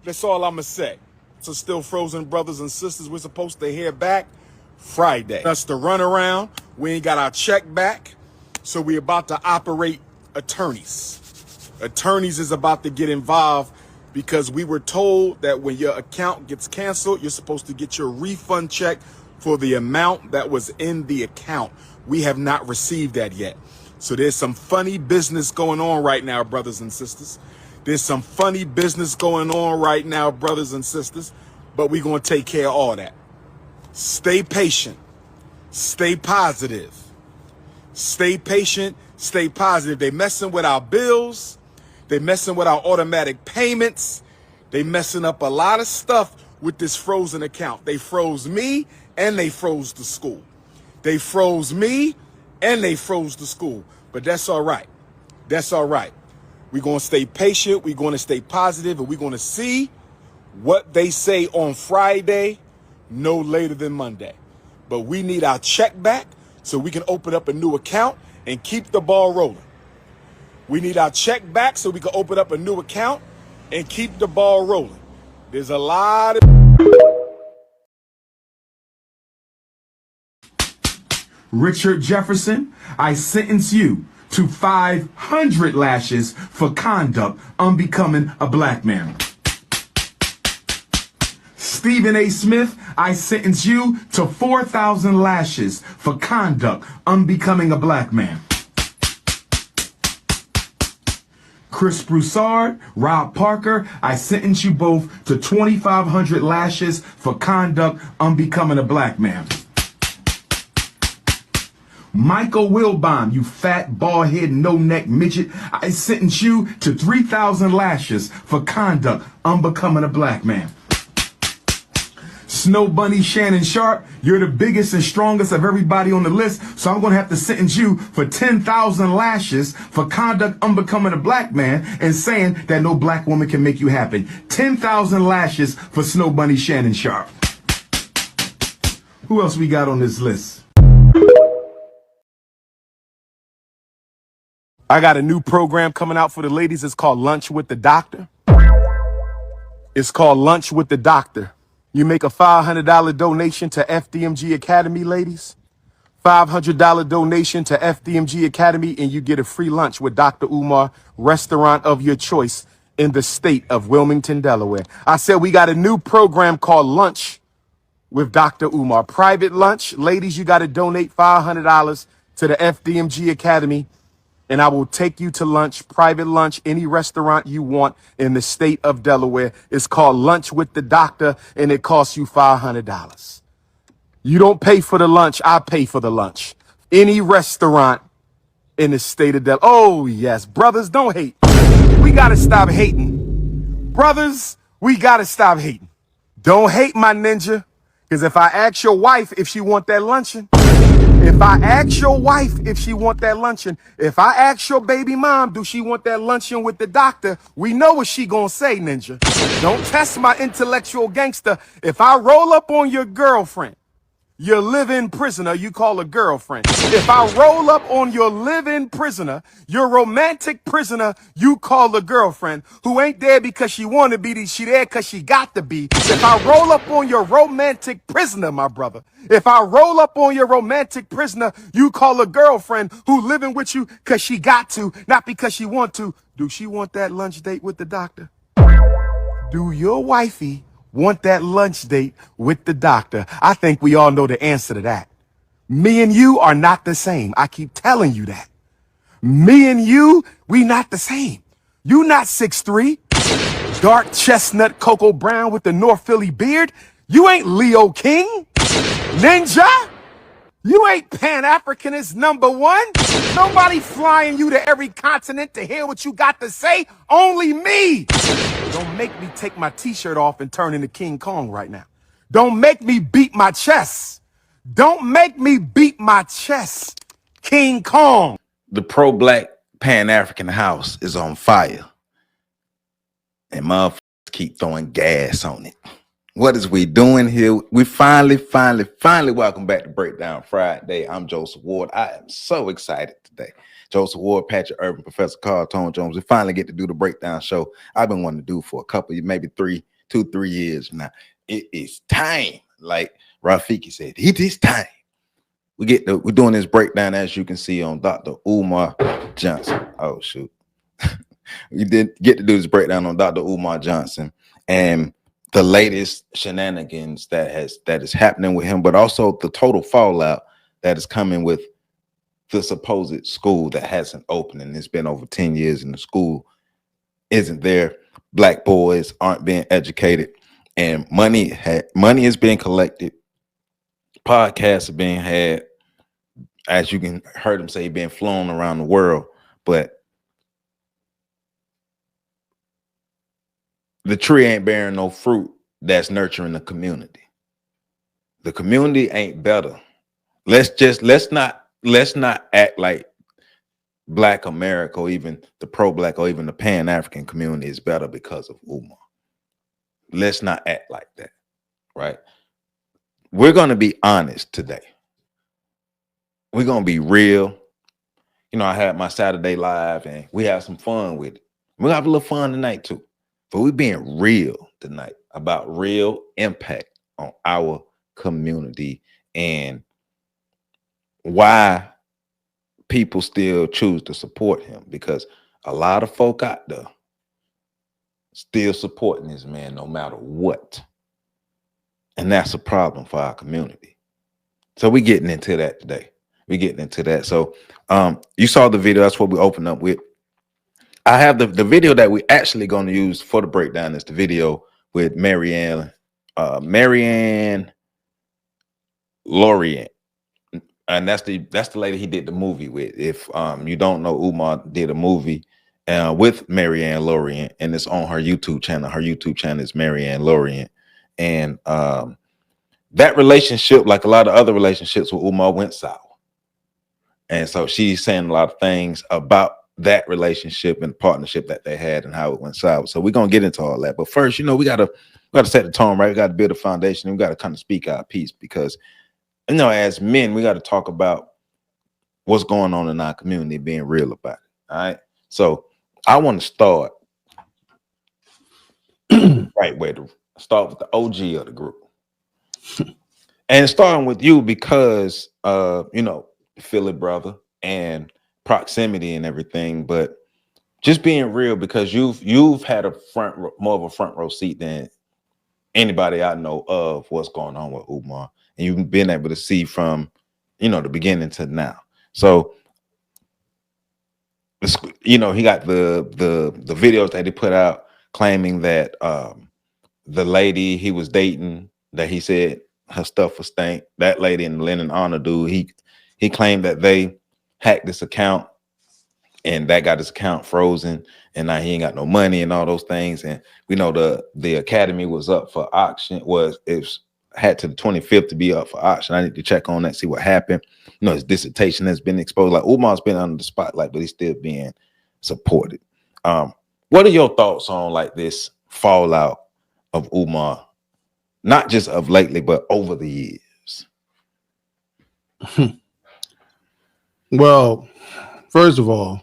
That's all I'm going to say. So still frozen brothers and sisters, we're supposed to hear back Friday. Us to run around. We ain't got our check back. So we about to operate attorneys. Attorneys is about to get involved because we were told that when your account gets canceled, you're supposed to get your refund check for the amount that was in the account. We have not received that yet. So there's some funny business going on right now, brothers and sisters. There's some funny business going on right now, brothers and sisters, but we're going to take care of all that. Stay patient. Stay positive. Stay patient. Stay positive. They messing with our bills. They messing with our automatic payments. They messing up a lot of stuff with this frozen account. They froze me and they froze the school. They froze me and they froze the school. But that's all right. That's all right. We're going to stay patient. We're going to stay positive, and we're going to see what they say on Friday, no later than Monday. But we need our check back so we can open up a new account and keep the ball rolling. We need our check back so we can open up a new account and keep the ball rolling. There's a lot of... Richard Jefferson, I sentence you to 500 lashes for conduct unbecoming a black man. Stephen A. Smith, I sentence you to 4,000 lashes for conduct unbecoming a black man. Chris Broussard, Rob Parker, I sentence you both to 2,500 lashes for conduct unbecoming a black man. Michael Wilbon, you fat, bald-head, no-neck midget, I sentence you to 3,000 lashes for conduct unbecoming a black man. Snow Bunny Shannon Sharp, you're the biggest and strongest of everybody on the list, so I'm going to have to sentence you for 10,000 lashes for conduct unbecoming a black man and saying that no black woman can make you happy. 10,000 lashes for Snow Bunny Shannon Sharp. Who else we got on this list? I got a new program coming out for the ladies. It's called Lunch with the Doctor. It's called Lunch with the Doctor. You make a $500 donation to FDMG Academy, ladies. $500 donation to FDMG Academy, and you get a free lunch with Dr. Umar, restaurant of your choice in the state of Wilmington, Delaware. I said we got a new program called Lunch with Dr. Umar. Private lunch. Ladies, you got to donate $500 to the FDMG Academy, and I will take you to lunch, private lunch, any restaurant you want in the state of Delaware. It's called Lunch with the Doctor, and it costs you $500. You don't pay for the lunch. I pay for the lunch. Any restaurant in the state of Delaware. Oh, yes. Brothers, don't hate. We got to stop hating. Brothers, we got to stop hating. Don't hate, my ninja, because if I ask your wife if she want that luncheon, if I ask your wife if she want that luncheon, if I ask your baby mom, do she want that luncheon with the doctor, we know what she gonna say, ninja. Don't test my intellectual gangster. If I roll up on your girlfriend, your live-in prisoner, you call a girlfriend. If I roll up on your live-in prisoner, your romantic prisoner, you call a girlfriend who ain't there because she want to be, she there because she got to be. If I roll up on your romantic prisoner, my brother, if I roll up on your romantic prisoner, you call a girlfriend who living with you because she got to, not because she want to. Do she want that lunch date with the doctor? Do your wifey want that lunch date with the doctor? I think we all know the answer to that. Me and you are not the same. I keep telling you that. Me and you, we not the same. You not 6'3", dark chestnut cocoa brown with the North Philly beard. You ain't Leo King, ninja. You ain't Pan-Africanist #1. Nobody flying you to every continent to hear what you got to say. Only me. Don't make me take my t-shirt off and turn into King Kong right now. Don't make me beat my chest. Don't make me beat my chest, King Kong. The pro-black Pan-African house is on fire. And motherfuckers keep throwing gas on it. What is we doing here? We finally welcome back to Breakdown Friday. I'm Joseph Ward. I am so excited today. Joseph Ward, Patrick Irvin, Professor Carl, Tone Jones. We finally get to do the breakdown show I've been wanting to do for a couple of maybe 3 2-3 years now. It is time. Like Rafiki said, it is time. We're doing this breakdown, as you can see, on Dr. Umar Johnson. Oh shoot. We did get to do this breakdown on Dr. Umar Johnson and the latest shenanigans that is happening with him, but also the total fallout that is coming with the supposed school that hasn't opened, and it's been over 10 years and the school isn't there. Black boys aren't being educated, and money is being collected. Podcasts are being had, as you can heard him say, being flown around the world, but the tree ain't bearing no fruit that's nurturing the community. The community ain't better. Let's not act like Black America, or even the pro-Black, or even the Pan-African community is better because of Umar. Let's not act like that, right? We're going to be honest today. We're going to be real. You know, I had my Saturday live and we have some fun with it. We'll have a little fun tonight too. But we're being real tonight about real impact on our community and why people still choose to support him, because a lot of folk out there still supporting this man no matter what. And that's a problem for our community. So we're getting into that today. We're getting into that. So you saw the video. That's what we opened up with. I have the video that we actually going to use for the breakdown is the video with Maryanne Lorient. And that's the lady he did the movie with. If you don't know, Umar did a movie with Maryanne Lorient, and it's on her YouTube channel. Her YouTube channel is Maryanne Lorient. And that relationship, like a lot of other relationships with Umar, went south. And so she's saying a lot of things about that relationship and partnership that they had and how it went south. So we're gonna get into all that. But first, you know, we gotta set the tone, right? We gotta build a foundation. We gotta kind of speak our piece, because, you know, as men, we gotta talk about what's going on in our community, being real about it. All right. So I want to start right where to start with the OG of the group. And starting with you because you know, Philly brother and proximity and everything, but just being real, because you've had more of a front row seat than anybody I know of what's going on with Umar, and you've been able to see from, you know, the beginning to now. So, you know, he got the videos that he put out claiming that the lady he was dating, that he said her stuff was stank, that lady and the Lennon Honor dude, he claimed that they hacked this account and that got his account frozen, and now he ain't got no money and all those things. And we know the academy was up for auction, had to the 25th to be up for auction. I need to check on that, see what happened. You know, his dissertation has been exposed. Like, Umar's been under the spotlight, but he's still being supported. What are your thoughts on like this fallout of Umar, not just of lately, but over the years? Well, first of all,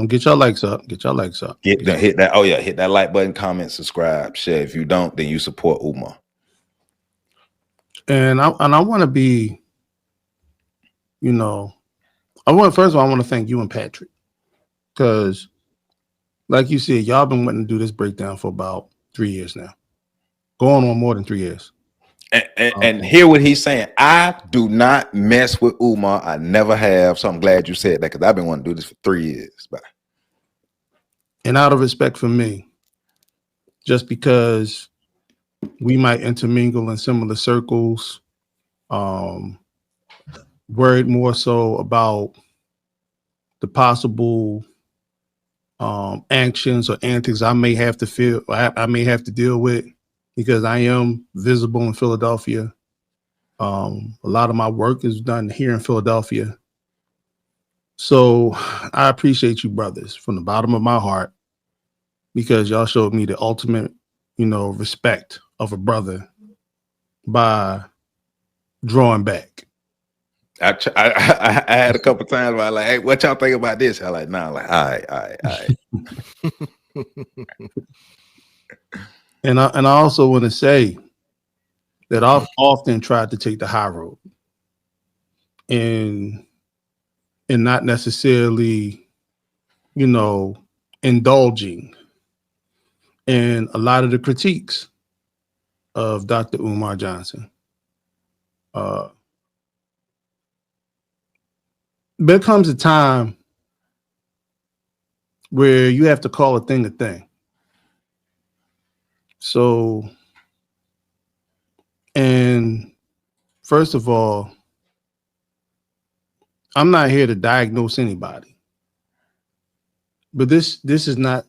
get your likes up. Get your likes up. Hit that. Oh yeah, hit that like button, comment, subscribe, share. If you don't, then you support Umar. And I want to be, you know, first of all, I want to thank you and Patrick, because, like you said, y'all been wanting to do this breakdown for about 3 years now, going on more than 3 years. And hear what he's saying. I do not mess with Umar. I never have. So I'm glad you said that, because I've been wanting to do this for 3 years. But and out of respect for me, just because we might intermingle in similar circles, worried more so about the possible actions or antics I may have to deal with, because I am visible in Philadelphia. A lot of my work is done here in Philadelphia. So I appreciate you brothers from the bottom of my heart, because y'all showed me the ultimate, you know, respect of a brother by drawing back. I had a couple times where I like, hey, what y'all think about this? I like, nah, like, all right. And I also want to say that I've often tried to take the high road and not necessarily, indulging in a lot of the critiques of Dr. Umar Johnson. There comes a time where you have to call a thing a thing. So, and first of all, I'm not here to diagnose anybody, but this is not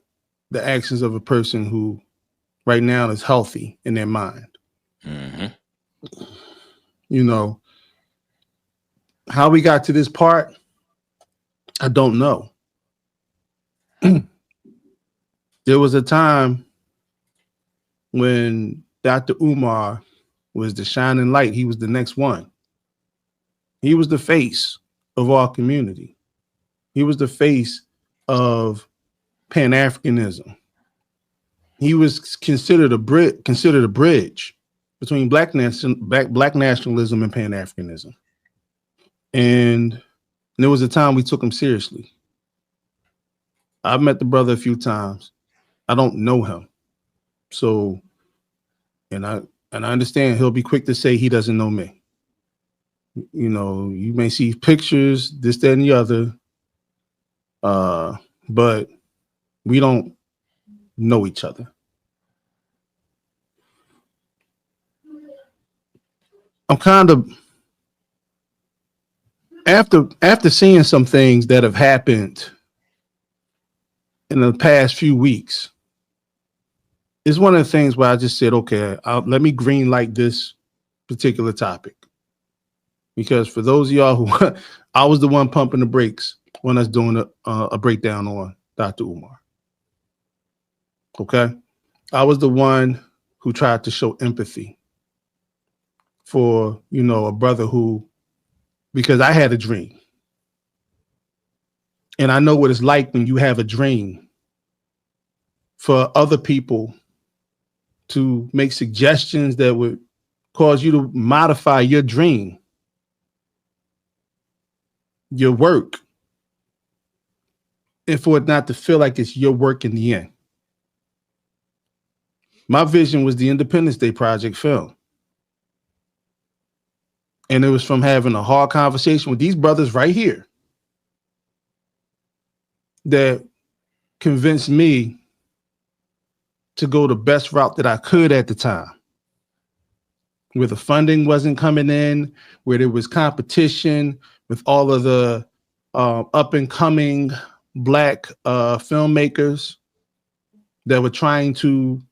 the actions of a person who right now is healthy in their mind. Mm-hmm. How we got to this part, I don't know. There was a time when Dr. Umar was the shining light. He was the next one. He was the face of our community. He was the face of Pan-Africanism. He was considered a bridge between black nationalism and Pan-Africanism. And there was a time we took him seriously. I've met the brother a few times. I don't know him. So, and I understand he'll be quick to say he doesn't know me. You may see pictures, this, that, and the other. But we don't know each other. I'm kind of after seeing some things that have happened in the past few weeks. It's one of the things where I just said, okay, let me green light this particular topic. Because for those of y'all who, I was the one pumping the brakes when I was doing a breakdown on Dr. Umar. Okay? I was the one who tried to show empathy for, a brother who, because I had a dream. And I know what it's like when you have a dream for other people to make suggestions that would cause you to modify your dream, your work, and for it not to feel like it's your work in the end. My vision was the Independence Day Project film. And it was from having a hard conversation with these brothers right here that convinced me to go the best route that I could at the time, where the funding wasn't coming in, where there was competition with all of the up and coming Black filmmakers that were trying to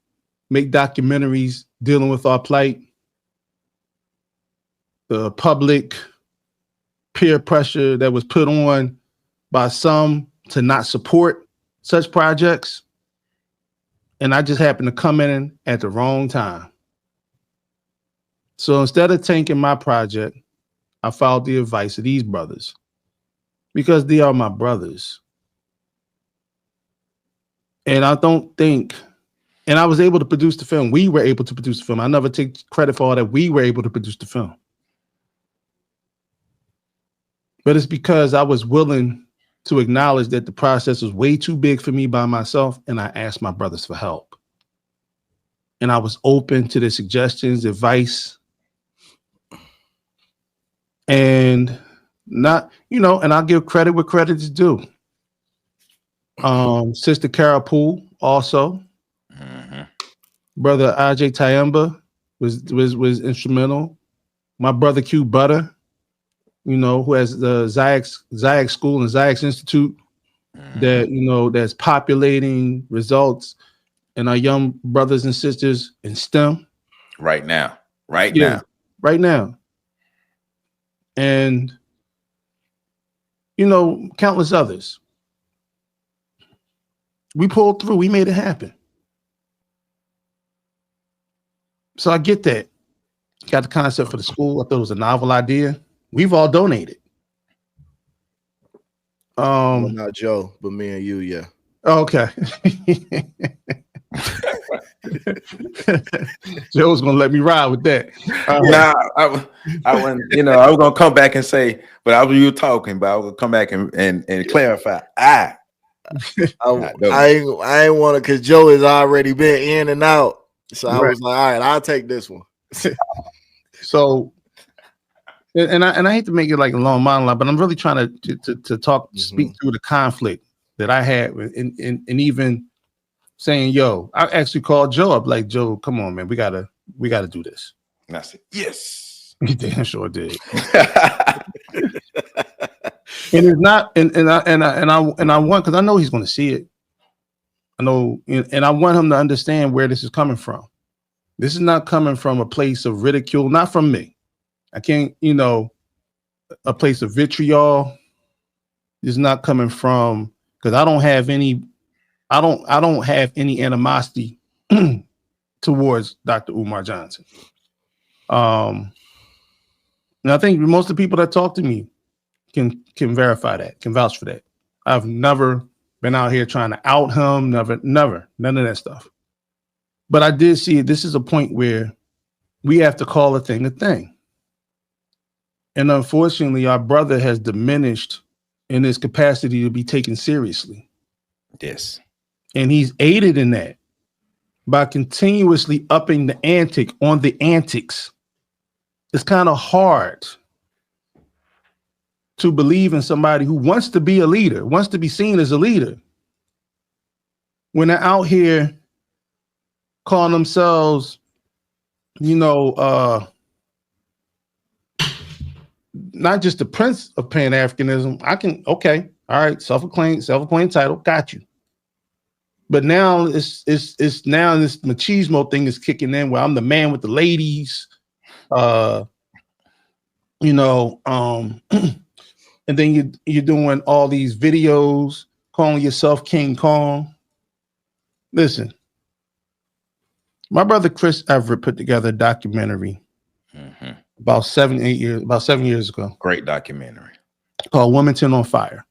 make documentaries dealing with our plight. The public peer pressure that was put on by some to not support such projects. And I just happened to come in at the wrong time. So instead of tanking my project, I followed the advice of these brothers because they are my brothers. And I don't think, and I was able to produce the film. We were able to produce the film. I never take credit for all that. We were able to produce the film. But it's because I was willing to acknowledge that the process was way too big for me by myself, and I asked my brothers for help. And I was open to their suggestions, advice, and not, and I'll give credit where credit is due. Sister Carol Poole also. Mm-hmm. Brother Ajay Tayamba was instrumental. My brother Q Butter, who has the Ziax School and Ziax Institute, that, that's populating results in our young brothers and sisters in STEM. Right now. And, countless others. We pulled through. We made it happen. So I get that. Got the concept for the school. I thought it was a novel idea. We've all donated. Well, not Joe, but me and you, yeah. Okay. Joe's gonna let me ride with that. Nah, I wouldn't, I was gonna come back and say, but I was you talking, but I was gonna come back and clarify. I ain't want to, because Joe has already been in and out. So I was like, all right, I'll take this one. So, and I hate to make it like a long monologue, but I'm really trying to talk, speak through the conflict that I had, and even saying, yo, I actually called Joe up, like, Joe, come on, man, we gotta do this. And I said, yes. He damn sure did. And it's not, and I want, because I know he's going to see it. I know, and I want him to understand where this is coming from. This is not coming from a place of ridicule, not from me. I can't, a place of vitriol. This is not coming from, because I don't have any animosity towards Dr. Umar Johnson. And I think most of the people that talk to me can verify that, can vouch for that. I've never been out here trying to out him, never, none of that stuff. But I did see this is a point where we have to call a thing a thing. And unfortunately, our brother has diminished in his capacity to be taken seriously. Yes. And he's aided in that by continuously upping the antic on the antics. It's kind of hard to believe in somebody who wants to be a leader, wants to be seen as a leader, when they're out here calling themselves, not just the prince of Pan-Africanism. Okay, all right, self-acclaimed title, got you. But now it's now this machismo thing is kicking in, where I'm the man with the ladies, and then you're doing all these videos calling yourself King Kong. Listen, my brother Chris Everett put together a documentary about 7 years ago. Great documentary called Wilmington on Fire.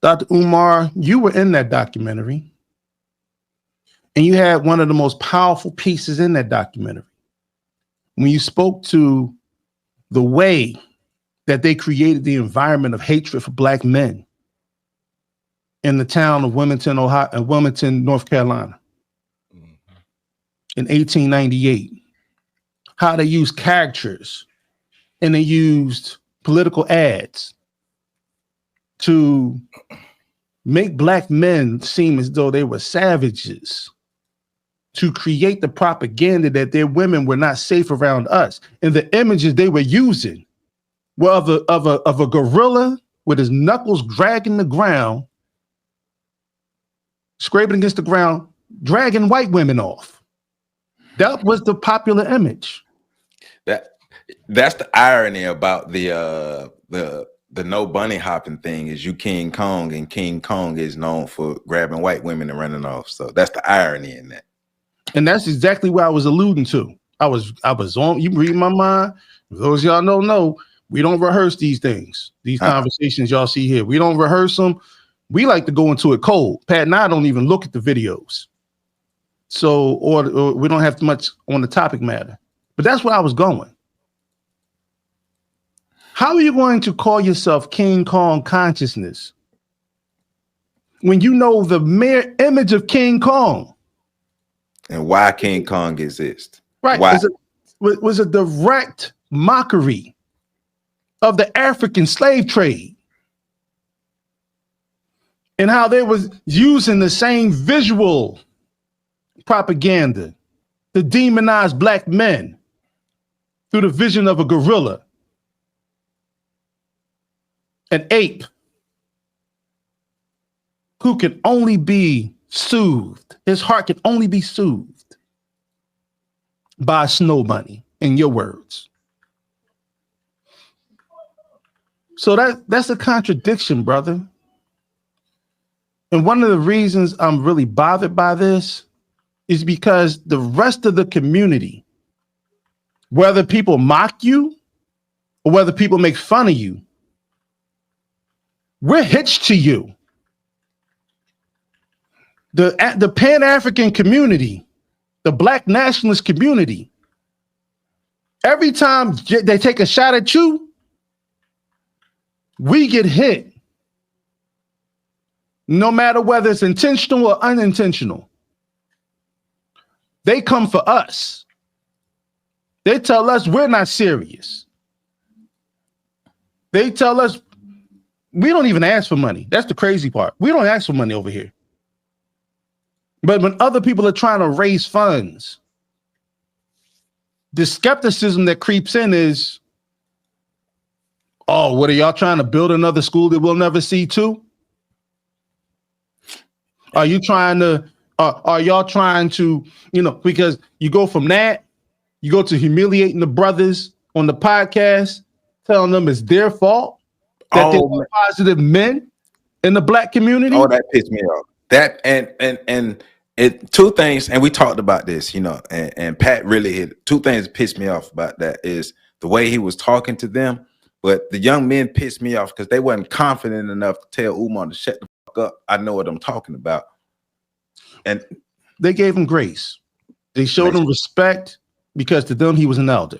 Dr. Umar, you were in that documentary, and you had one of the most powerful pieces in that documentary when you spoke to the way that they created the environment of hatred for Black men in the town of Wilmington, Ohio, and Wilmington, North Carolina, in 1898. How they used caricatures and they used political ads to make Black men seem as though they were savages, to create the propaganda that their women were not safe around us. And the images they were using were of a gorilla with his knuckles dragging the ground, scraping against the ground, dragging white women off. That was the popular image. That's the irony about the no bunny hopping thing, is you King Kong, and King Kong is known for grabbing white women and running off. So that's the irony in that. And that's exactly what I was alluding to. I was on, you read my mind. For those y'all don't know, we don't rehearse these things. These conversations y'all see here, we don't rehearse them. We like to go into it cold. Pat and I don't even look at the videos. So, or we don't have much on the topic matter. But that's where I was going. How are you going to call yourself King Kong consciousness when you know the mere image of King Kong? And why King Kong exists. Right. Why? Was a direct mockery of the African slave trade, and how they was using the same visual propaganda to demonize Black men through the vision of a gorilla, an ape who can only be soothed. His heart can only be soothed by a snow bunny, in your words. So that's a contradiction, brother. And one of the reasons I'm really bothered by this is because the rest of the community, whether people mock you or whether people make fun of you, we're hitched to you. the Pan-African community, the Black nationalist community, every time they take a shot at you, we get hit. No matter whether it's intentional or unintentional. They come for us. They tell us we're not serious. They tell us we don't even ask for money. That's the crazy part. We don't ask for money over here. But when other people are trying to raise funds, the skepticism that creeps in is, oh, what are y'all trying to build another school that we'll never see too? Are you trying to, are y'all trying to, because you go from that, you go to humiliating the brothers on the podcast, telling them it's their fault that they're positive men in the Black community. Oh, that pissed me off. That and it two things, and we talked about this, and Pat really hit two things that pissed me off about that is the way he was talking to them. But the young men pissed me off because they wasn't confident enough to tell Umar to shut the fuck up. I know what I'm talking about. And they gave him grace. They showed him respect because to them he was an elder.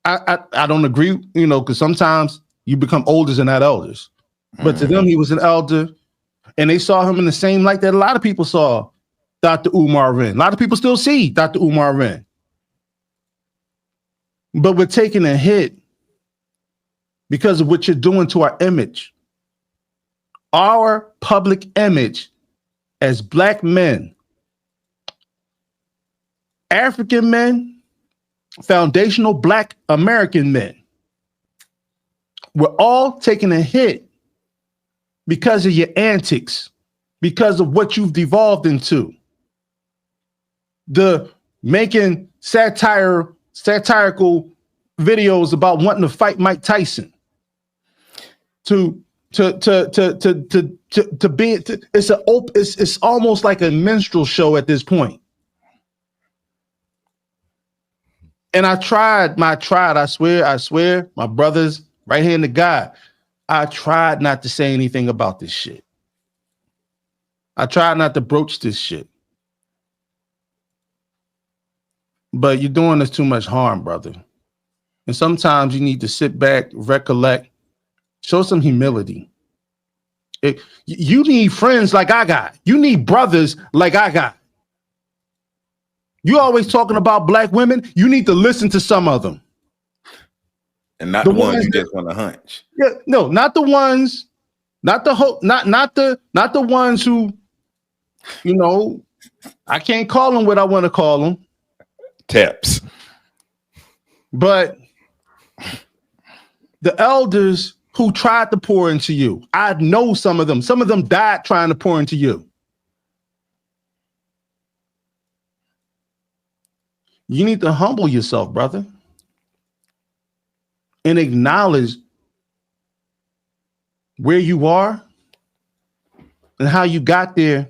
I don't agree, because sometimes you become elders and not elders. But to them he was an elder, and they saw him in the same light that a lot of people saw Dr. Umar Wren. A lot of people still see Dr. Umar Wren. But we're taking a hit because of what you're doing to our image. Our public image as Black men, African men, foundational Black American men. We're all taking a hit because of your antics, because of what you've devolved into. The making satirical videos about wanting to fight Mike Tyson. It's almost like a minstrel show at this point. And I swear, my brothers, right hand to God, I tried not to say anything about this shit. I tried not to broach this shit. But you're doing us too much harm, brother. And sometimes you need to sit back, recollect, show some humility. You need friends like I got. You need brothers like I got. You always talking about Black women. You need to listen to some of them. And not the ones you just want to hunch. Yeah, no, not the ones, not the ones who, I can't call them what I want to call them. Taps. But the elders who tried to pour into you, I know some of them. Some of them died trying to pour into you. You need to humble yourself, brother, and acknowledge where you are and how you got there,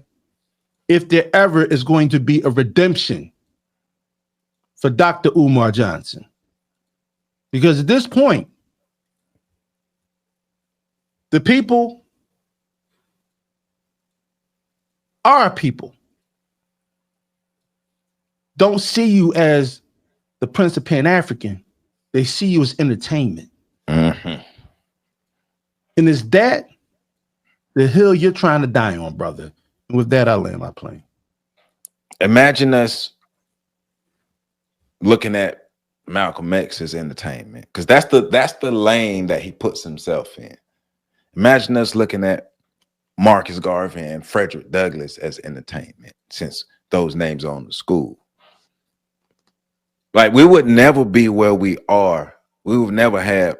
if there ever is going to be a redemption for Dr. Umar Johnson. Because at this point, the people, our people, don't see you as the Prince of Pan-African. They see you as entertainment. Mm-hmm. And is that the hill you're trying to die on, brother? And with that, I land my plane. Imagine us looking at Malcolm X as entertainment, because that's the lane that he puts himself in. Imagine us looking at Marcus Garvey and Frederick Douglass as entertainment, since those names are on the school. Like, we would never be where we are. We would never have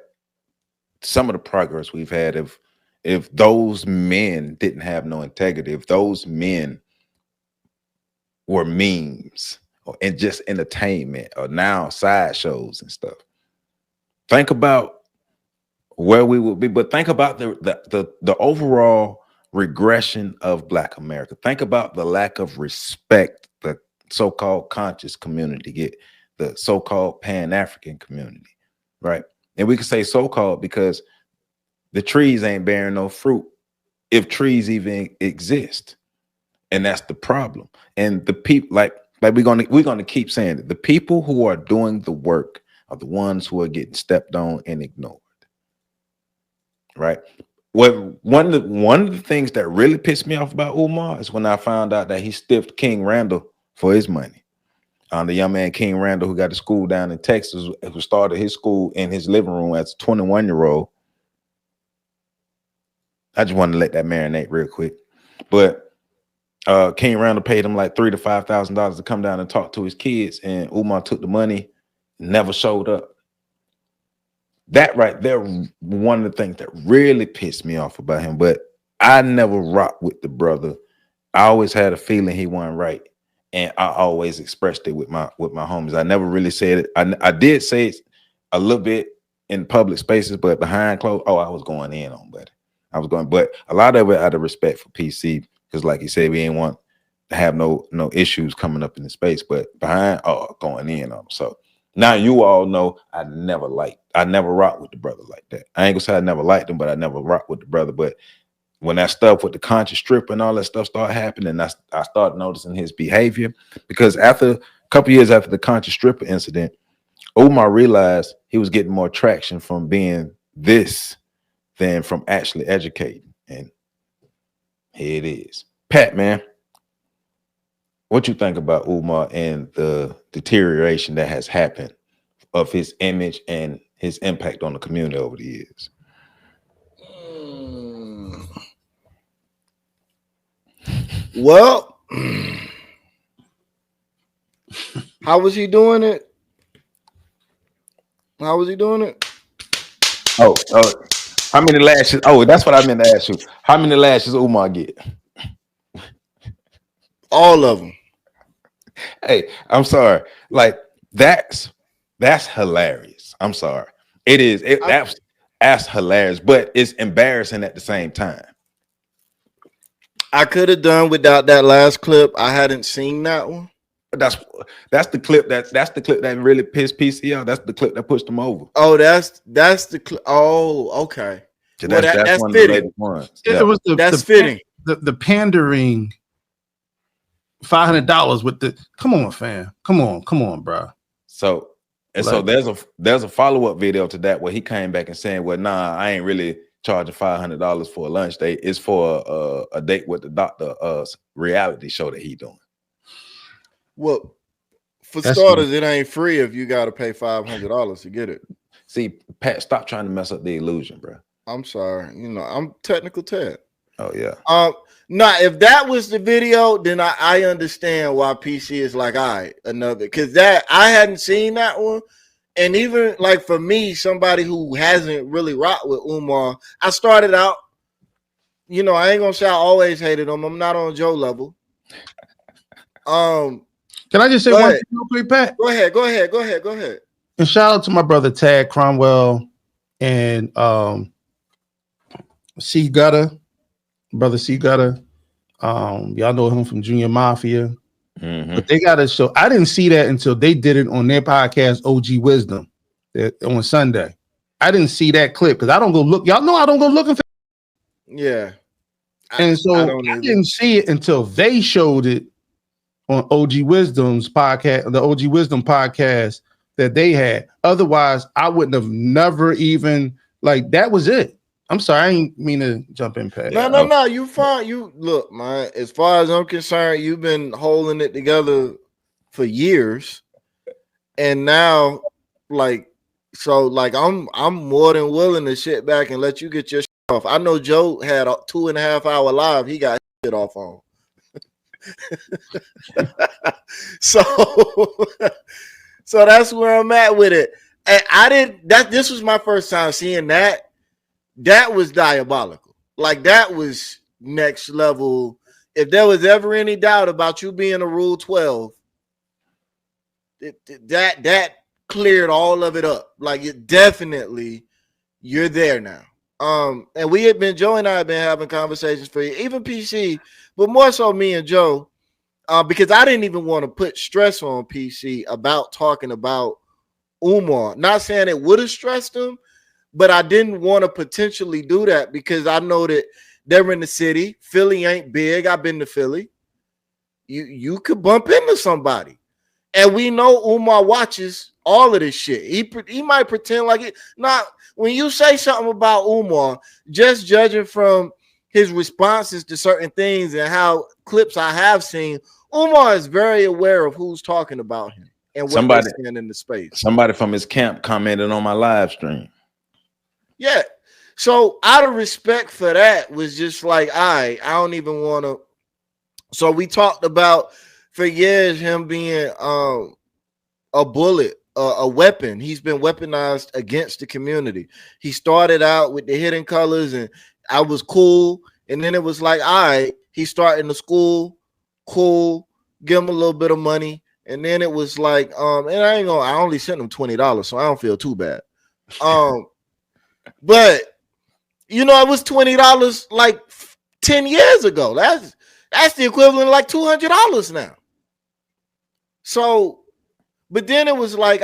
some of the progress we've had if those men didn't have no integrity, if those men were memes and just entertainment, or now sideshows and stuff. Think about where we would be, but think about the overall regression of Black America. Think about the lack of respect the so-called conscious community get, the so-called Pan-African community, right? And we can say so-called because the trees ain't bearing no fruit, if trees even exist. And that's the problem. And the people, like we're gonna keep saying it. The people who are doing the work are the ones who are getting stepped on and ignored. Right. Well, one of the things that really pissed me off about Umar is when I found out that he stiffed King Randall for his money. The young man King Randall, who got a school down in Texas, who started his school in his living room as a 21-year-old. I just wanted to let that marinate real quick. But King Randall paid him like $3,000 to $5,000 to come down and talk to his kids, and Umar took the money, never showed up. That right there, one of the things that really pissed me off about him. But I never rocked with the brother. I always had a feeling he wasn't right, and I always expressed it with my homies. I never really said it. I did say it a little bit in public spaces, but behind closed, I was going in on, buddy. I was going, but a lot of it out of respect for PC, because like he said, we ain't want to have no issues coming up in the space, but behind, going in on him. So now you all know I never rocked with the brother like that. I ain't gonna say I never liked him, but I never rocked with the brother. But when that stuff with the conscious strip and all that stuff started happening, I started noticing his behavior, because after a couple years after the conscious stripper incident, Umar realized he was getting more traction from being this than from actually educating. And here it is. Pat, man, what you think about Umar and the deterioration that has happened of his image and his impact on the community over the years? Well, how was he doing it? How was he doing it? Oh, how many lashes? Oh, that's what I meant to ask you. How many lashes Umar get? All of them. Hey, I'm sorry. Like that's hilarious. I'm sorry. It is. That's hilarious, but it's embarrassing at the same time. I could have done without that last clip. I hadn't seen that one. That's the clip that's the clip that really pissed PC out. That's the clip that pushed him over. Oh, that's the clip. Oh, okay. So well, that's one fitting. Of the latest ones. It was that's fitting. The pandering $500 with the come on, fam. Come on, bro. So there's a follow-up video to that where he came back and saying, well, nah, I ain't really charging $500 for a lunch date. It's for a date with the doctor, reality show that he doing. Well, for starters, it ain't free if you got to pay $500 to get it. See, Pat, stop trying to mess up the illusion, bro. I'm sorry. I'm technical Ted. Oh, yeah. Now, if that was the video, then I understand why PC is like, all right, another. Because that I hadn't seen that one. And even like for me, somebody who hasn't really rocked with Umar, I started out, I ain't going to say I always hated him. I'm not on Joe level. Can I just say one thing real quick, Pat? Go ahead. And shout out to my brother Tad Cromwell and C Gutter, brother C Gutter. Y'all know him from Junior Mafia. Mm-hmm. But they got a show. I didn't see that until they did it on their podcast, OG Wisdom, on Sunday. I didn't see that clip because I don't go look. Y'all know I don't go looking for. Yeah. And so I didn't see it until they showed it on OG Wisdom's podcast, the OG Wisdom podcast that they had. Otherwise, I wouldn't have never even that was it. I'm sorry, I ain't mean to jump in, Pat. No, you fine. You look, man. As far as I'm concerned, you've been holding it together for years, and now, I'm more than willing to sit back and let you get your shit off. I know Joe had a 2.5 hour live. He got shit off on. so that's where I'm at with it. And this was my first time seeing that. That was diabolical. That was next level. If there was ever any doubt about you being a Rule 12, that cleared all of it up. It definitely, you're there now. And Joe and I have been having conversations for you, even PC, but more so me and Joe, because I didn't even want to put stress on PC about talking about Umar. Not saying it would have stressed him, but I didn't want to potentially do that because I know that they're in the city. Philly ain't big. I've been to Philly. you could bump into somebody. And we know Umar watches all of this shit. He might pretend like it. Not when you say something about Umar, just judging from his responses to certain things and how clips I have seen, Umar is very aware of who's talking about him and what they're saying in the space. Somebody from his camp commented on my live stream. Yeah. So out of respect for that was just like, I don't even want to. So we talked about for years him being a bullet, a weapon. He's been weaponized against the community. He started out with the hidden colors and I was cool. And then it was like, he's starting the school, cool, give him a little bit of money. And then it was like, and I only sent him $20, so I don't feel too bad. But it was $20 like 10 years ago. That's the equivalent of like $200 now. So, but then it was like,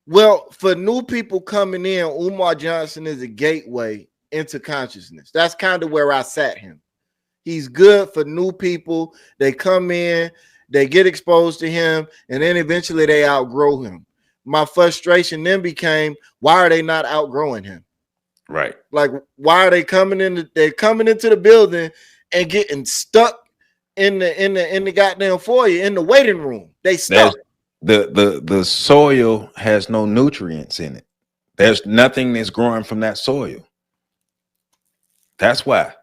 well, for new people coming in, Umar Johnson is a gateway into consciousness. That's kind of where I sat him. He's good for new people. They come in, they get exposed to him, and then eventually they outgrow him. My frustration then became, why are they not outgrowing him? Right. Like, why are they coming in? They're coming into the building and getting stuck in the goddamn foyer, in the waiting room. They stuck. The soil has no nutrients in it. There's nothing that's growing from that soil. That's why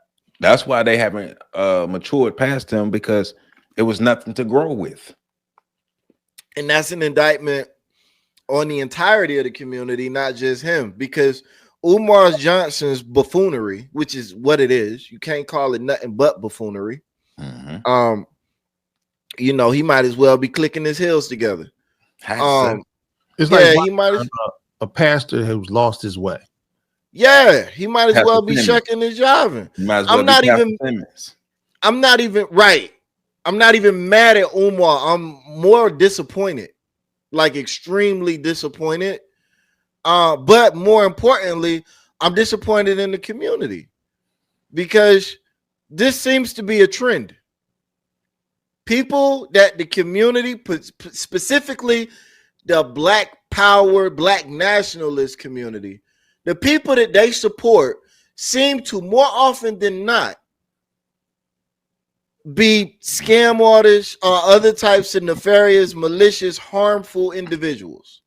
they haven't matured past them, because it was nothing to grow with. And that's an indictment on the entirety of the community, not just him, because Umar Johnson's buffoonery, which is what it is, you can't call it nothing but buffoonery. Mm-hmm. He might as well be clicking his heels together. It's like he might a pastor who's lost his way. Yeah, he might as well be shucking and jiving. I'm not even mad at Umar. I'm more disappointed, like extremely disappointed. But more importantly, I'm disappointed in the community, because this seems to be a trend. People that the community, specifically the Black Power, Black nationalist community, the people that they support seem to more often than not be scam artists or other types of nefarious, malicious, harmful individuals.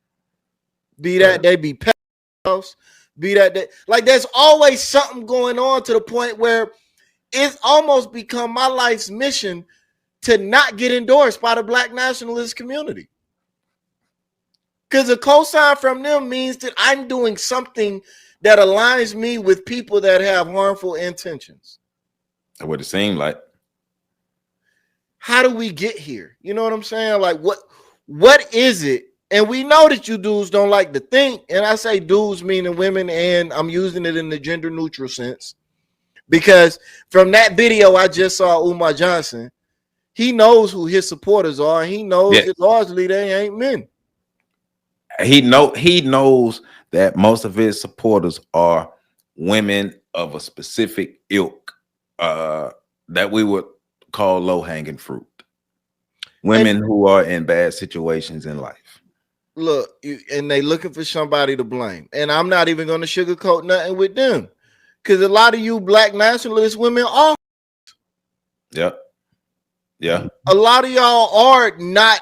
Be that they be pedophiles, be that they, like, there's always something going on, to the point where it's almost become my life's mission to not get endorsed by the Black nationalist community. Because a cosign from them means that I'm doing something that aligns me with people that have harmful intentions. That's what it seemed like. How do we get here? You know what I'm saying? Like, what is it? And we know that you dudes don't like to think. And I say dudes meaning women, and I'm using it in the gender neutral sense. Because from that video I just saw, Umar Johnson, he knows who his supporters are. And he knows that largely they ain't men. He knows that most of his supporters are women of a specific ilk that we would call low-hanging fruit. Women who are in bad situations in life. Look, and they looking for somebody to blame. And I'm not even going to sugarcoat nothing with them, because a lot of you Black nationalist women are. Yep. Yeah. A lot of y'all are not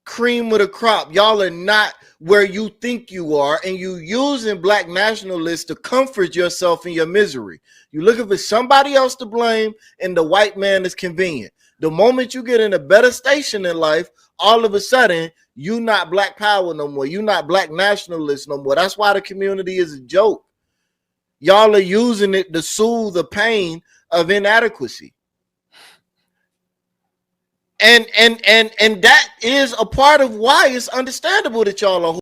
cream of the crop. Y'all are not where you think you are, and you using Black nationalists to comfort yourself in your misery. You're looking for somebody else to blame, and the white man is convenient. The moment you get in a better station in life, all of a sudden, you not Black power no more. You not Black nationalists no more. That's why the community is a joke. Y'all are using it to soothe the pain of inadequacy. And that is a part of why it's understandable that y'all are.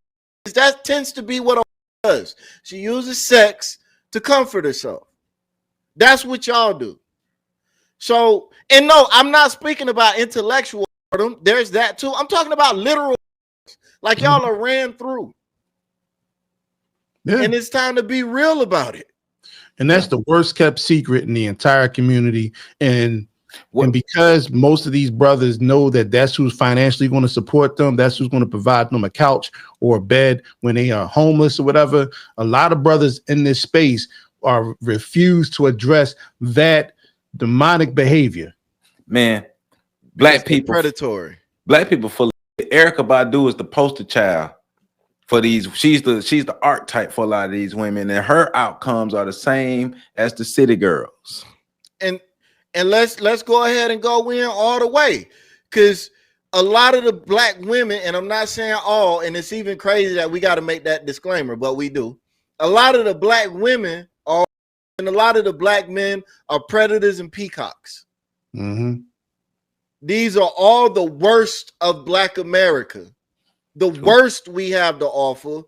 That tends to be what a does. She uses sex to comfort herself. That's what y'all do. So, and no, I'm not speaking about intellectual boredom. There's that too. I'm talking about literal, like y'all are ran through. Yeah. And it's time to be real about it. And that's the worst kept secret in the entire community. And And because most of these brothers know that that's who's financially going to support them, that's who's going to provide them a couch or a bed when they are homeless or whatever, a lot of brothers in this space are refused to address that demonic behavior. Man, black people predatory. Black people full of Erykah Badu is the poster child for these. She's the archetype for a lot of these women, and her outcomes are the same as the city girls. And let's go ahead and go in all the way, because a lot of the black women, and I'm not saying all, and it's even crazy that we got to make that disclaimer, but we do. A lot of the black women are, and a lot of the black men are predators and peacocks. Mm-hmm. These are all the worst of Black America, the worst we have to offer,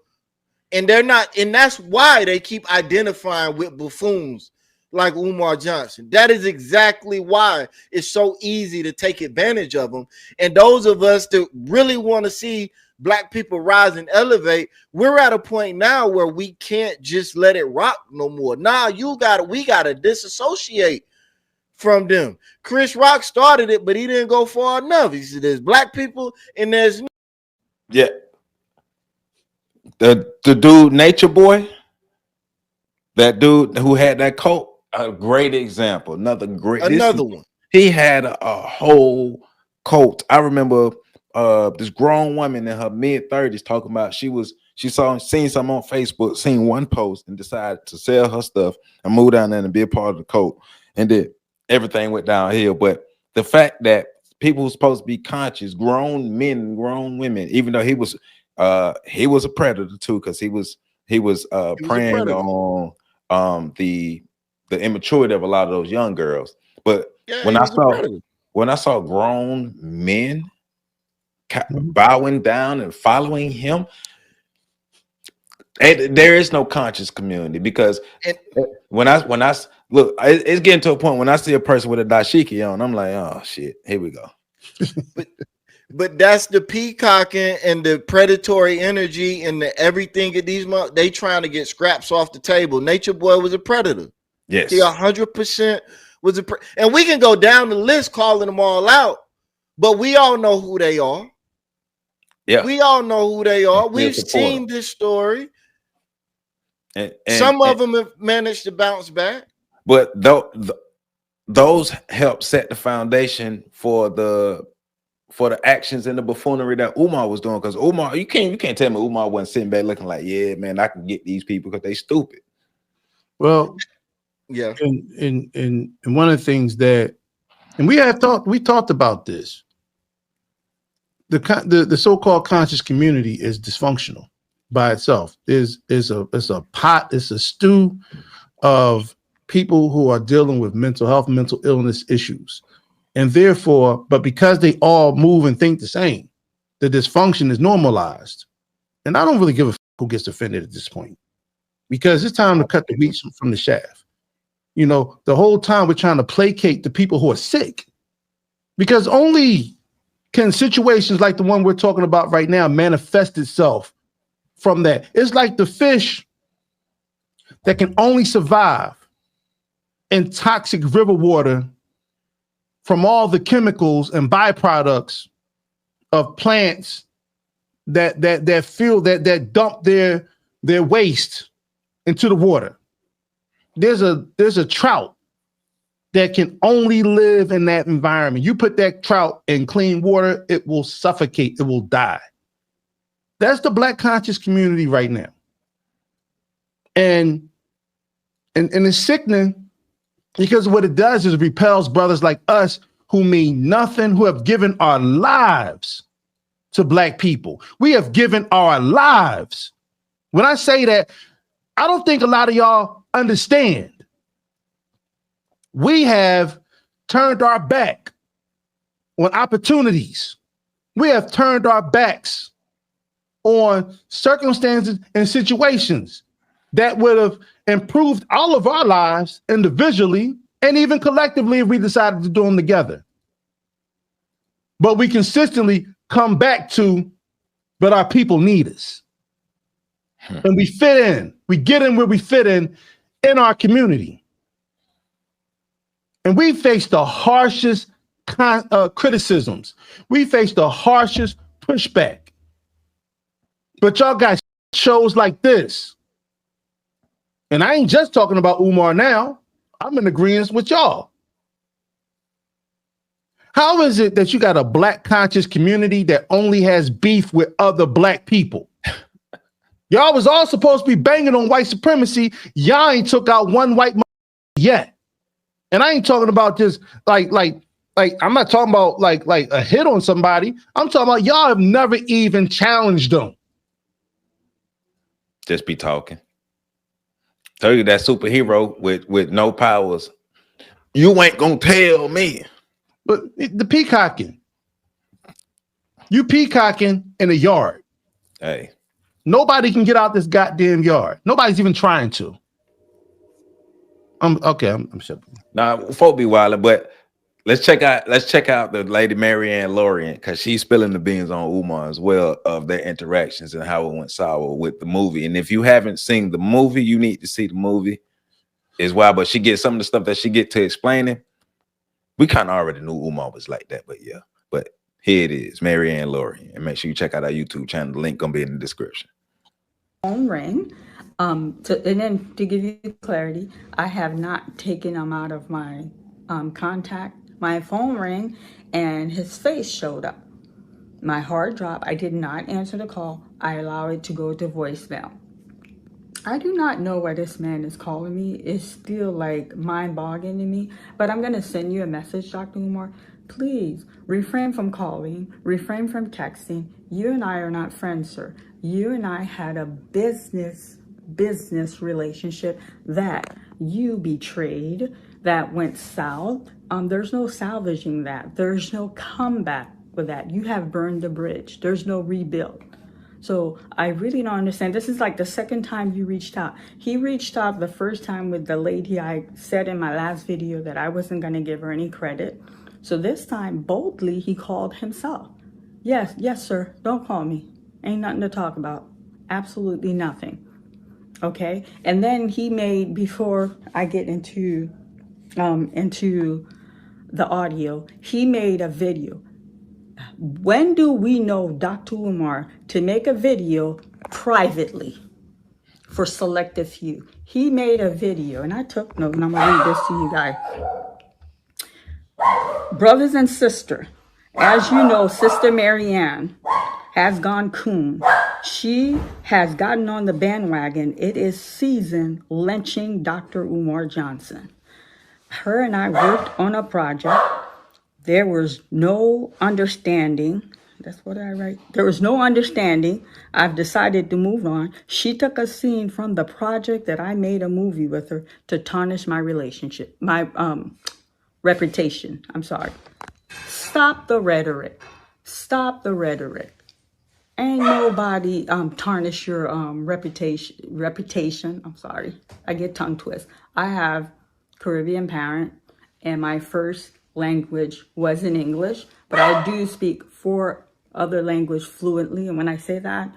and they're not, and that's why they keep identifying with buffoons like Umar Johnson. That is exactly why it's so easy to take advantage of them. And those of us that really want to see black people rise and elevate, we're at a point now where we can't just let it rock no more. Now we gotta disassociate from them. Chris Rock started it, but he didn't go far enough. He said there's black people and there's the dude Nature Boy, that dude who had that coat. A great example. Another one. He had a whole cult. I remember this grown woman in her mid-30s talking about seen something on Facebook, seen one post, and decided to sell her stuff and move down there and be a part of the cult. And then everything went downhill. But the fact that people who supposed to be conscious, grown men and grown women, even though he was a predator too, because he was preying on the immaturity of a lot of those young girls. But when I saw grown men bowing down and following him, there is no conscious community, because when I look, it's getting to a point when I see a person with a dashiki on, I'm like, oh shit, here we go. But that's the peacocking and the predatory energy and the everything of these. They trying to get scraps off the table. Nature Boy was a predator. Yes, he 100% was and we can go down the list calling them all out, but we all know who they are. Yeah, we all know who they are. We've seen this story. And some of them have managed to bounce back, but those help set the foundation for the actions and the buffoonery that Umar was doing. Because Umar, you can't tell me Umar wasn't sitting back looking like, yeah, man, I can get these people because they stupid. Well, yeah. And one of the things that, and we talked about this. The so-called conscious community is dysfunctional by itself. It's a stew of people who are dealing with mental health, mental illness issues. And therefore, but because they all move and think the same, the dysfunction is normalized. And I don't really give a who gets offended at this point, because it's time to cut the wheat from the chaff. You know, the whole time we're trying to placate the people who are sick, because only can situations like the one we're talking about right now manifest itself from that. It's like the fish that can only survive in toxic river water from all the chemicals and byproducts of plants that dump their waste into the water. There's a trout that can only live in that environment. You put that trout in clean water, it will suffocate, it will die. That's the Black conscious community right now. And it's sickening, because what it does is it repels brothers like us who mean nothing, who have given our lives to Black people. We have given our lives. When I say that, I don't think a lot of y'all understand. We have turned our back on opportunities. We have turned our backs on circumstances and situations that would have improved all of our lives individually and even collectively if we decided to do them together. But we consistently come back to, but our people need us. And we fit in. We get in where we fit in our community. And we face the harshest criticisms. We face the harshest pushback. But y'all got shows like this. And I ain't just talking about Umar now. I'm in agreement with y'all. How is it that you got a black conscious community that only has beef with other black people? Y'all was all supposed to be banging on white supremacy. Y'all ain't took out one white yet. And I ain't talking about just like I'm not talking about like a hit on somebody. I'm talking about y'all have never even challenged them. Just be talking. Tell you that superhero with no powers. You ain't gonna tell me. But the peacocking. You peacocking in a yard. Hey. Nobody can get out this goddamn yard. Nobody's even trying to. I'm shipping. Nah, folk be wilding, but let's check out the lady Maryanne Lorien, because she's spilling the beans on Umar as well of their interactions and how it went sour with the movie. And if you haven't seen the movie, you need to see the movie as well. But she gets some of the stuff that she get to explaining. We kind of already knew Umar was like that, but yeah. But here it is, Maryanne Lorien. And make sure you check out our YouTube channel. The link gonna be in the description. Phone ring. And then to give you clarity, I have not taken him out of my contact. My phone rang and his face showed up. My hard drop. I did not answer the call. I allow it to go to voicemail. I do not know why this man is calling me. It's still like mind-boggling to me. But I'm going to send you a message, Dr. Umar. Please refrain from calling, refrain from texting. You and I are not friends, sir. You and I had a business relationship that you betrayed, that went south. There's no salvaging that. There's no comeback with that. You have burned the bridge. There's no rebuild. So I really don't understand. This is like the second time you reached out. He reached out the first time with the lady I said in my last video that I wasn't going to give her any credit. So this time, boldly, he called himself. Yes, sir. Don't call me. Ain't nothing to talk about. Absolutely nothing. Okay. And then he made, before I get into the audio, he made a video. When do we know Dr. Umar to make a video privately for selective few? He made a video, and I took note, and I'm going to read this to you guys. Brothers and sisters, as you know, Sister Maryanne has gone coon. She has gotten on the bandwagon. It is season lynching Dr. Umar Johnson. Her and I worked on a project. There was no understanding. That's what I write. There was no understanding. I've decided to move on. She took a scene from the project that I made a movie with her to tarnish my relationship, my reputation. I'm sorry. Stop the rhetoric. Stop the rhetoric. Ain't nobody tarnish your reputation. I'm sorry. I get tongue twist. I have Caribbean parent, and my first language was in English, but I do speak 4 other languages fluently. And when I say that,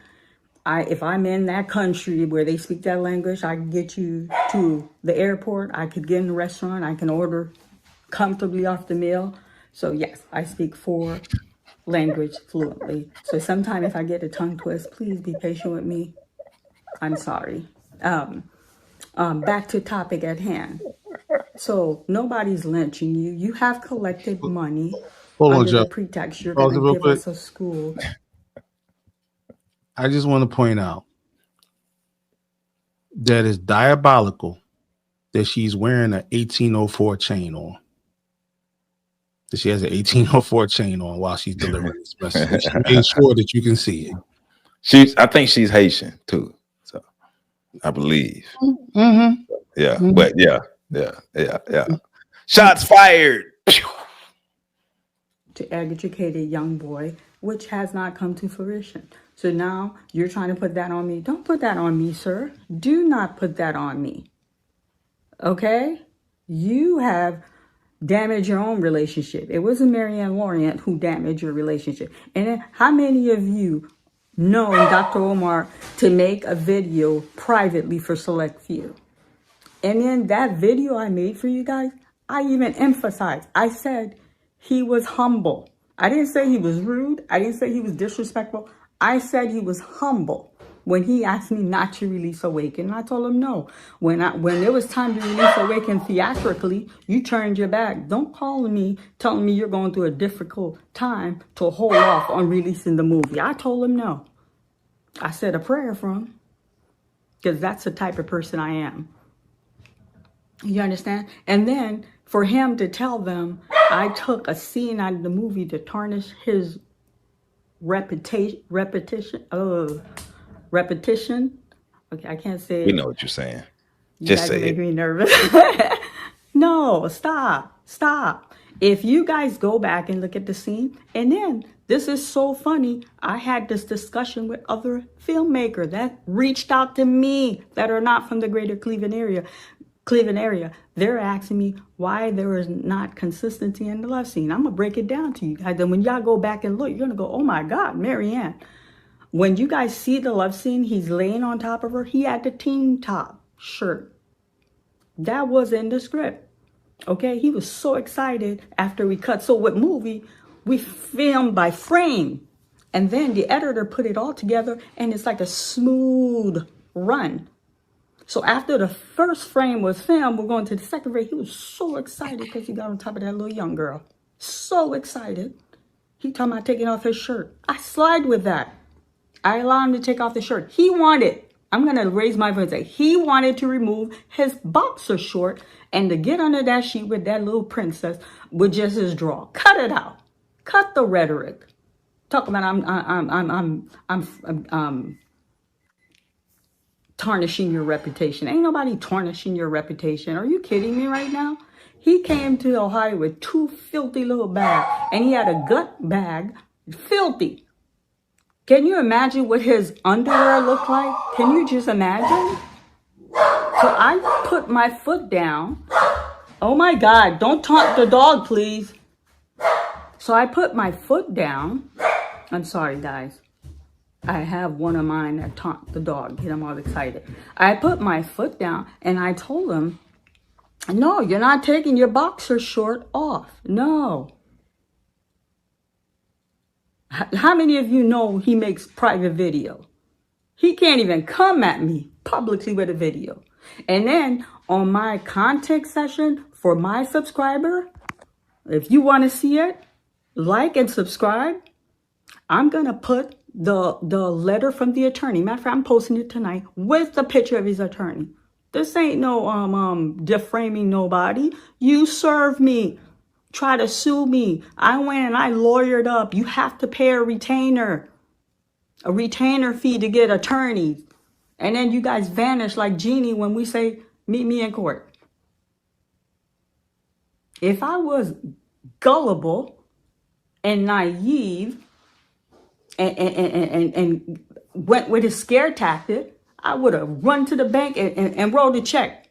if I'm in that country where they speak that language, I can get you to the airport. I could get in a restaurant. I can order comfortably off the meal. So yes, I speak 4 language fluently. So sometime if I get a tongue twist, please be patient with me. I'm sorry. Back to topic at hand. So nobody's lynching you. You have collected money under the pretext you're going to give us a school. I just want to point out that it's diabolical that she's wearing an 1804 chain on. That she has an 1804 chain on while she's delivering this message. She made sure that you can see it. I think she's Haitian too. So I believe. Mm-hmm. Yeah, mm-hmm. But yeah. Shots fired. To educate a young boy, which has not come to fruition. So now you're trying to put that on me. Don't put that on me, sir. Do not put that on me. Okay? You have damaged your own relationship. It wasn't Maryanne Lorien who damaged your relationship. And then how many of you know Dr. Umar to make a video privately for select few? And then that video I made for you guys, I even emphasized, I said he was humble. I didn't say he was rude. I didn't say he was disrespectful. I said he was humble when he asked me not to release Awaken. I told him no. When it was time to release Awaken theatrically, you turned your back. Don't call me telling me you're going through a difficult time to hold off on releasing the movie. I told him no. I said a prayer for him because that's the type of person I am. You understand? And then for him to tell them I took a scene out of the movie to tarnish his repetition. Okay, I can't say We it. know what you're saying. You Just guys say make it. me nervous. No, stop. If you guys go back and look at the scene, and then this is so funny. I had this discussion with other filmmakers that reached out to me that are not from the greater Cleveland area. They're asking me why there is not consistency in the love scene. I'm gonna break it down to you guys. And when y'all go back and look, you're gonna go, oh my God, Maryanne. When you guys see the love scene, he's laying on top of her. He had the teen top shirt. That was in the script. Okay, he was so excited after we cut. So with movie, we filmed by frame. And then the editor put it all together and it's like a smooth run. So after the first frame was filmed, we're going to the second frame. He was so excited because he got on top of that little young girl. So excited. He talking about taking off his shirt. I slide with that. I allow him to take off the shirt. He wanted, I'm going to raise my voice and say, he wanted to remove his boxer short and to get under that sheet with that little princess with just his draw. Cut it out. Cut the rhetoric. Talk about I'm tarnishing your reputation. Ain't nobody tarnishing your reputation. Are you kidding me right now? He came to Ohio with 2 filthy little bags and he had a gut bag, filthy. Can you imagine what his underwear looked like? Can you just imagine? So I put my foot down. Oh my God, don't taunt the dog, please. So I put my foot down. I'm sorry, guys. I have one of mine that taunt the dog. Get him all excited. I put my foot down and I told him, no, you're not taking your boxer short off. No. How many of you know he makes private video? He can't even come at me publicly with a video. And then on my content session for my subscriber, if you want to see it, like and subscribe. I'm going to put the letter from the attorney. Matter of fact, I'm posting it tonight with the picture of his attorney. This ain't no defaming nobody. You serve me. Try to sue me. I went and I lawyered up. You have to pay a retainer fee to get attorneys. And then you guys vanish like Jeannie when we say, meet me in court. If I was gullible and naive and went with a scare tactic, I would have run to the bank and wrote a check.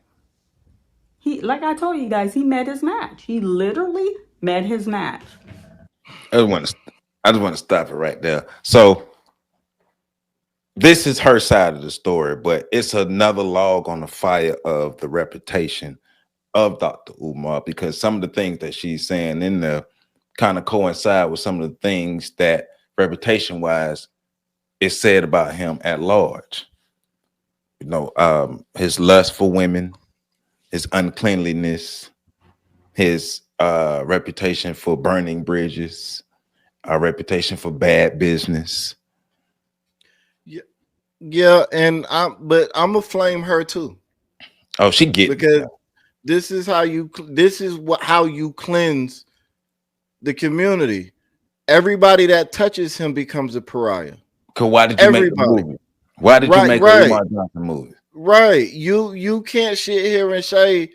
Like I told you guys, he met his match. He literally met his match. I just want to stop it right there. So this is her side of the story, but it's another log on the fire of the reputation of Dr. Umar, because some of the things that she's saying in there kind of coincide with some of the things that reputation-wise is said about him at large. You know, his lust for women, his uncleanliness, his reputation for burning bridges, a reputation for bad business. Yeah, and I'm gonna flame her too. Oh, she get because me. this is how you cleanse the community. Everybody that touches him becomes a pariah. Cause why did you make the movie? Why did you make the Umar Johnson movie? Right. You can't sit here and say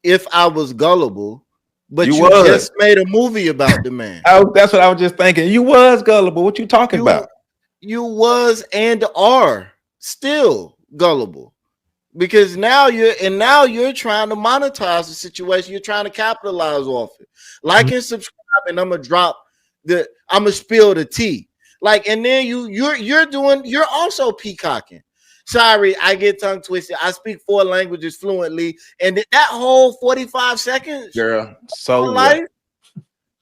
if I was gullible, but you just made a movie about the man. That's what I was just thinking. You was gullible. What you talking about? You was and are still gullible, because now you're trying to monetize the situation. You're trying to capitalize off it. Like and subscribe, and I'm gonna spill the tea. Like, and then you're also peacocking. Sorry, I get tongue twisted. I speak 4 languages fluently, and that whole 45 seconds, Girl, so my what? life,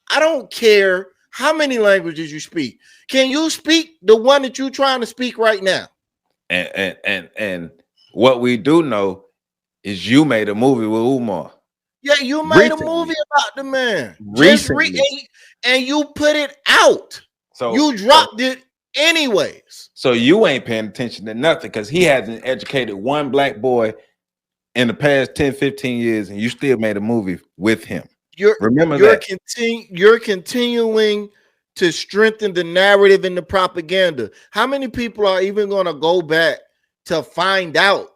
I don't care how many languages you speak. Can you speak the one that you're trying to speak right now? And what we do know is you made a movie with Umar Yeah, you made a movie recently. about the man. Recently. And you put it out. So You dropped it anyways. So you ain't paying attention to nothing because he hasn't educated one black boy in the past 10, 15 years, and you still made a movie with him. Remember that. You're continuing to strengthen the narrative and the propaganda. How many people are even going to go back to find out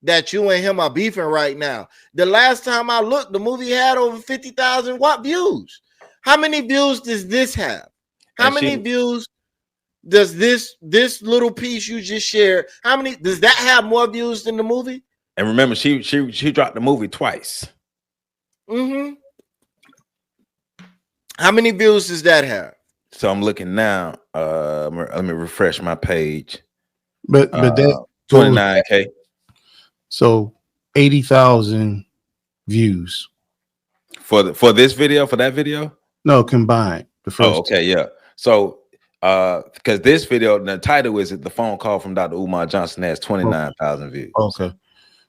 that you and him are beefing right now? The last time I looked, the movie had over 50,000 views. How many views does this have? How many views does this little piece you just shared? How many does that have more views than the movie? And remember, she dropped the movie twice. Mm-hmm. How many views does that have? So I'm looking now. Let me refresh my page. But that 29K. So 80,000 views For this video, for that video? No, combined. The first. Oh, okay, yeah. So because this video, the title is The Phone Call from Dr. Umar Johnson has 29,000 views. Okay.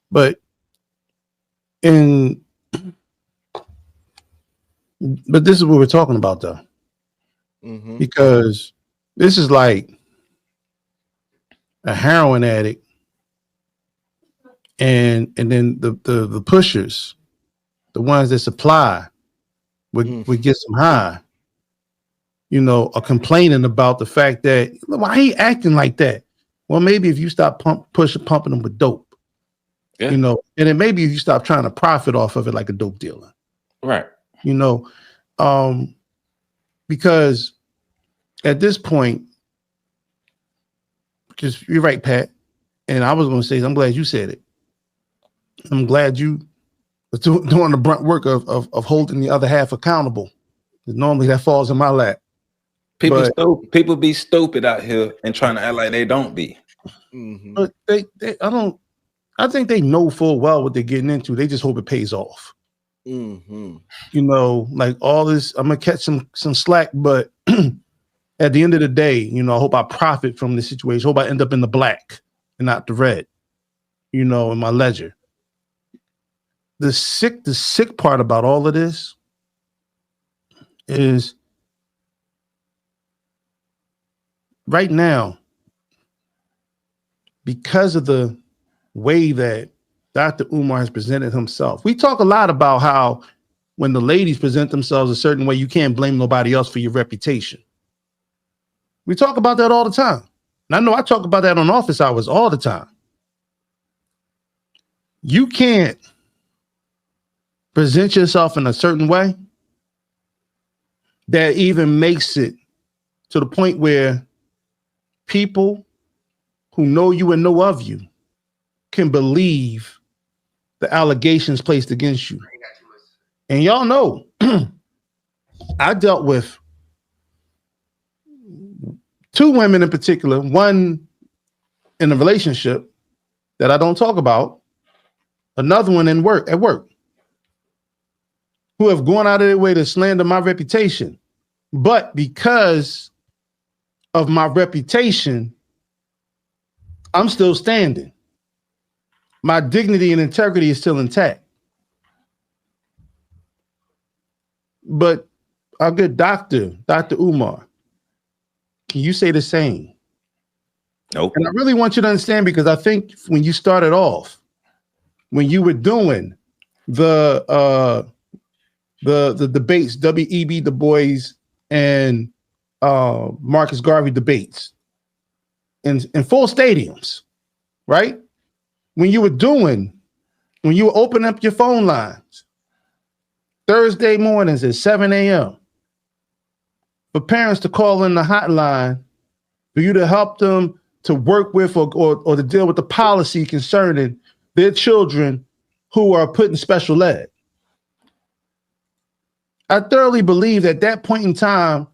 But this is what we're talking about though. Mm-hmm. Because this is like a heroin addict and then the pushers, the ones that supply would get some high, are complaining about the fact that why he acting like that. Well, maybe if you stop pumping them with dope, and then maybe if you stop trying to profit off of it like a dope dealer, right? Because at this point, because you're right, Pat, and I was going to say, I'm glad you said it. I'm glad you was doing the brunt work of holding the other half accountable. Normally that falls in my lap. People be stupid out here and trying to act like they don't be. Mm-hmm. But I think they know full well what they're getting into. They just hope it pays off. Mm-hmm. Like all this, I'm gonna catch some slack, but at the end of the day, I hope I profit from this situation. I hope I end up in the black and not the red, in my ledger. The sick part about all of this is right now, because of the way that Dr. Umar has presented himself. We talk a lot about how when the ladies present themselves a certain way, you can't blame nobody else for your reputation. We talk about that all the time. And I know I talk about that on office hours all the time. You can't present yourself in a certain way that even makes it to the point where people who know you and know of you can believe the allegations placed against you. And y'all know, I dealt with 2 women in particular, one in a relationship that I don't talk about, another one at work, who have gone out of their way to slander my reputation. But because of my reputation, I'm still standing. My dignity and integrity is still intact. But our good Dr. Umar, can you say the same? Nope. And I really want you to understand, because I think when you started off, when you were doing the debates, W.E.B. Du Bois and Marcus Garvey debates in full stadiums, right? When you were opening up your phone lines Thursday mornings at 7 a.m. for parents to call in the hotline for you to help them to work with or to deal with the policy concerning their children who are put in special ed. I thoroughly believe at that point in time,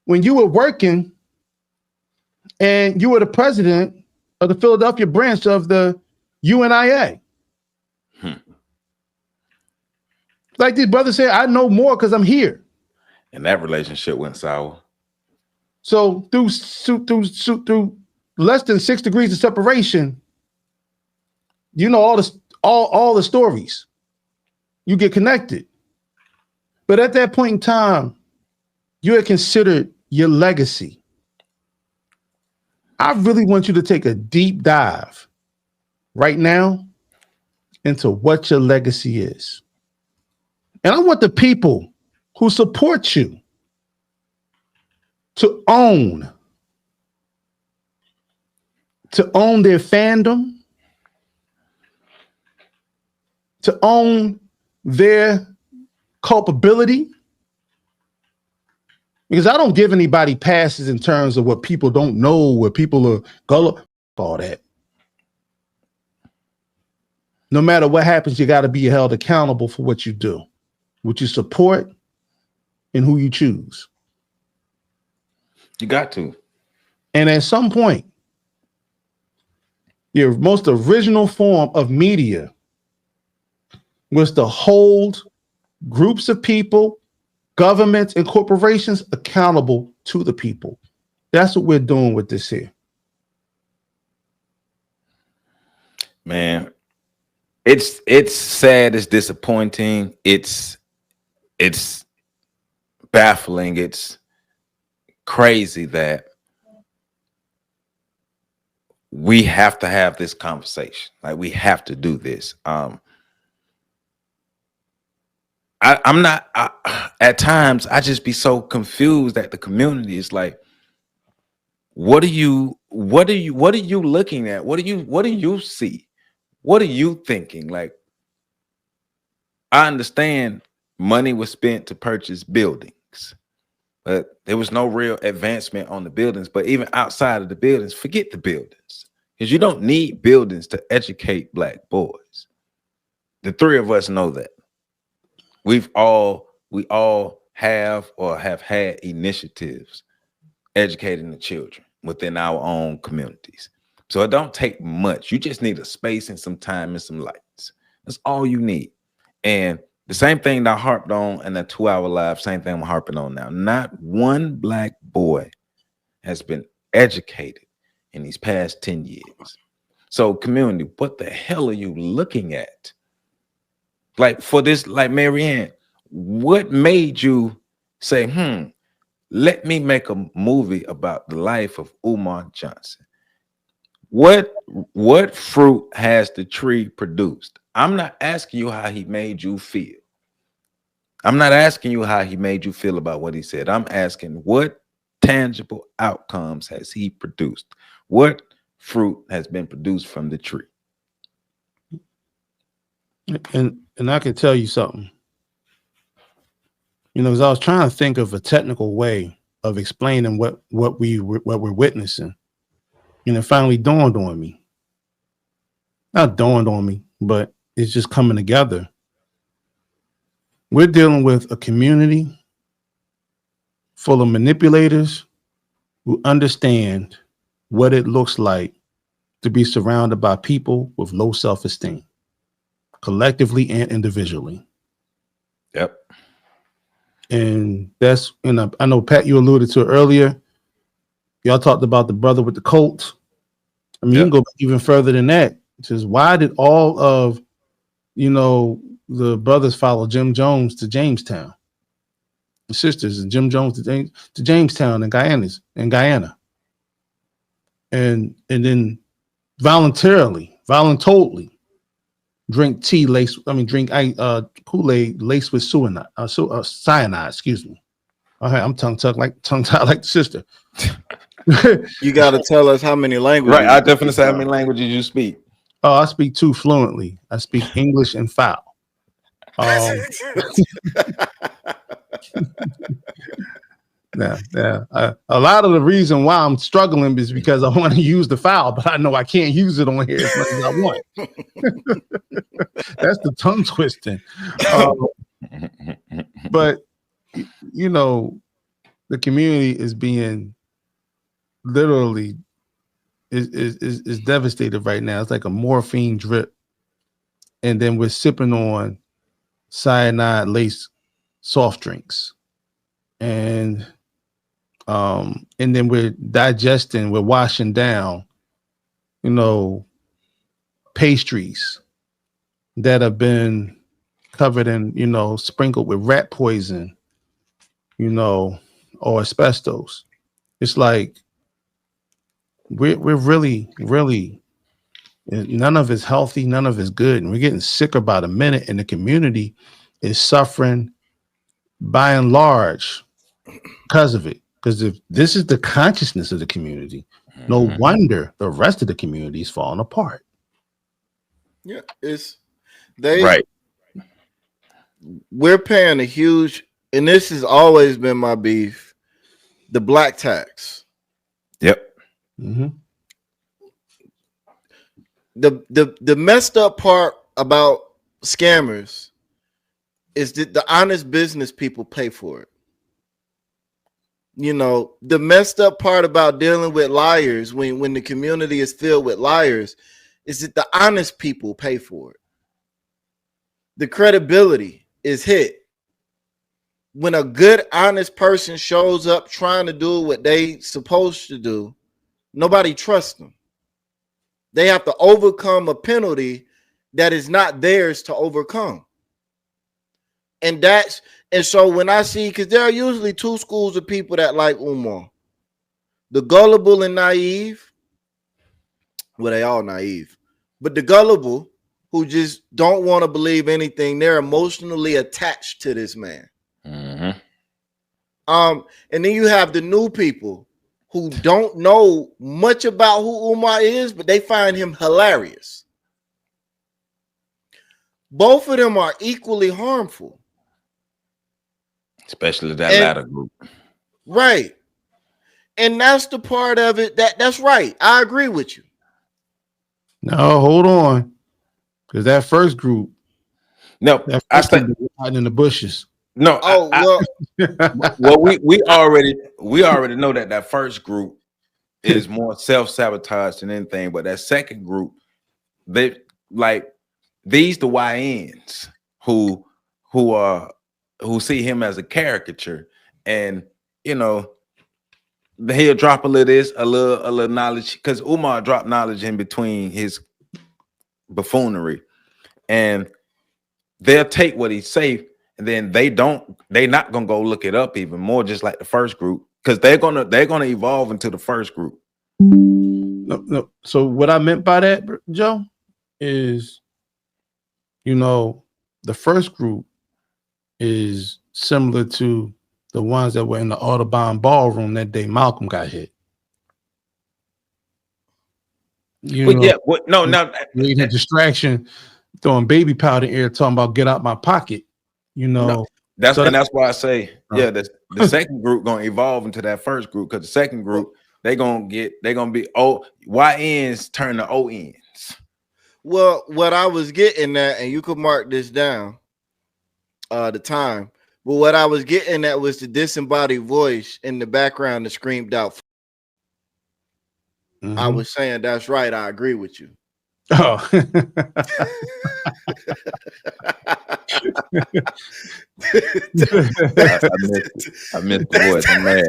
when you were working and you were the president of the Philadelphia branch of the UNIA. Like these brothers said, I know more because I'm here. And that relationship went sour. So through less than 6 degrees of separation, you know all the stories. You get connected. But at that point in time, you had considered your legacy. I really want you to take a deep dive right now into what your legacy is. And I want the people who support you to own their fandom, to own their culpability. Because I don't give anybody passes in terms of what people don't know, what people are gullible, all that. No matter what happens, you got to be held accountable for what you do, what you support, and who you choose. You got to. And at some point, your most original form of media was to hold groups of people, governments, and corporations accountable to the people. That's what we're doing with this here. Man, it's sad, it's disappointing, it's baffling, it's crazy that we have to have this conversation. Like, we have to do this. At times I just be so confused that the community is like, what are you looking at? What do you see? What are you thinking? Like, I understand money was spent to purchase buildings, but there was no real advancement on the buildings. But even outside of the buildings, forget the buildings, because you don't need buildings to educate Black boys. The three of us know that. We all have or have had initiatives educating the children within our own communities. So it don't take much. You just need a space and some time and some lights. That's all you need. And the same thing that I harped on in that 2-hour live, same thing I'm harping on now. Not one Black boy has been educated in these past 10 years. So community, what the hell are you looking at? Like, for this, like Maryanne, what made you say, let me make a movie about the life of Umar Johnson? What fruit has the tree produced? I'm not asking you how he made you feel. I'm not asking you how he made you feel about what he said. I'm asking, what tangible outcomes has he produced? What fruit has been produced from the tree? And I can tell you something. You know, as I was trying to think of a technical way of explaining what we're witnessing, and it finally dawned on me. Not dawned on me, but it's just coming together. We're dealing with a community full of manipulators who understand what it looks like to be surrounded by people with low self-esteem, collectively and individually. Yep. And that's, I know, Pat, you alluded to it earlier. Y'all talked about the brother with the Colt. I mean, you can go even further than that. It says, why did all of, the brothers follow Jim Jones to Jamestown? The sisters and Jim Jones to Jamestown and Guyana. And then voluntarily drink Kool-Aid laced with cyanide, excuse me. All right, I'm tongue-tied like the sister. You got to tell us how many languages. Right, I definitely say how many languages you speak. Oh, I speak 2 fluently. I speak English and foul. A lot of the reason why I'm struggling is because I want to use the foul, but I know I can't use it on here as much as I want. That's the tongue twisting. But the community is being literally is devastated right now. It's like a morphine drip, and then we're sipping on cyanide laced soft drinks, and then we're digesting, we're washing down, you know, pastries that have been covered in, you know, sprinkled with rat poison, you know, or asbestos. It's like we're really, really, none of it's healthy, none of it's good, and we're getting sicker by the minute, and the community is suffering by and large because of it. Because if this is the consciousness of the community, no wonder the rest of the community is falling apart. Yeah, we're paying a huge, and this has always been my beef, the black tax. Yep. Mm-hmm. The messed up part about scammers is that the honest business people pay for it. You know, the messed up part about dealing with liars when the community is filled with liars is that the honest people pay for it. The credibility is hit. When a good, honest person shows up trying to do what they supposed to do, nobody trusts them. They have to overcome a penalty that is not theirs to overcome. And so when I see, because there are usually two schools of people that like Umar. The gullible and naive. Well, they all naive. But the gullible who just don't want to believe anything, they're emotionally attached to this man. Mm-hmm. And then you have the new people who don't know much about who Umar is, but they find him hilarious. Both of them are equally harmful. Especially that latter group. Right. And that's the part of it that's right. I agree with you. No, hold on. Because that first group, I think hiding in the bushes. No, well, we already know that first group is more self-sabotage than anything, but that second group, they like these the YNs who see him as a caricature, and you know he'll drop a little this, a little knowledge, because Umar dropped knowledge in between his buffoonery, and they'll take what he say. And then they're not gonna go look it up even more, just like the first group, because they're gonna evolve into the first group. No. So what I meant by that, Joe, is, you know, the first group is similar to the ones that were in the Audubon ballroom that day Malcolm got hit. Need a distraction, throwing baby powder in the air, talking about get out my pocket. You know, no, that's why I say, the second group gonna evolve into that first group, because the second group they're gonna be YNs turn to ONs. Well, what I was getting at, and you could mark this down, the time. But what I was getting at was the disembodied voice in the background that screamed out. Mm-hmm. I was saying that's right. I agree with you. Oh. I missed the voice. I'm mad.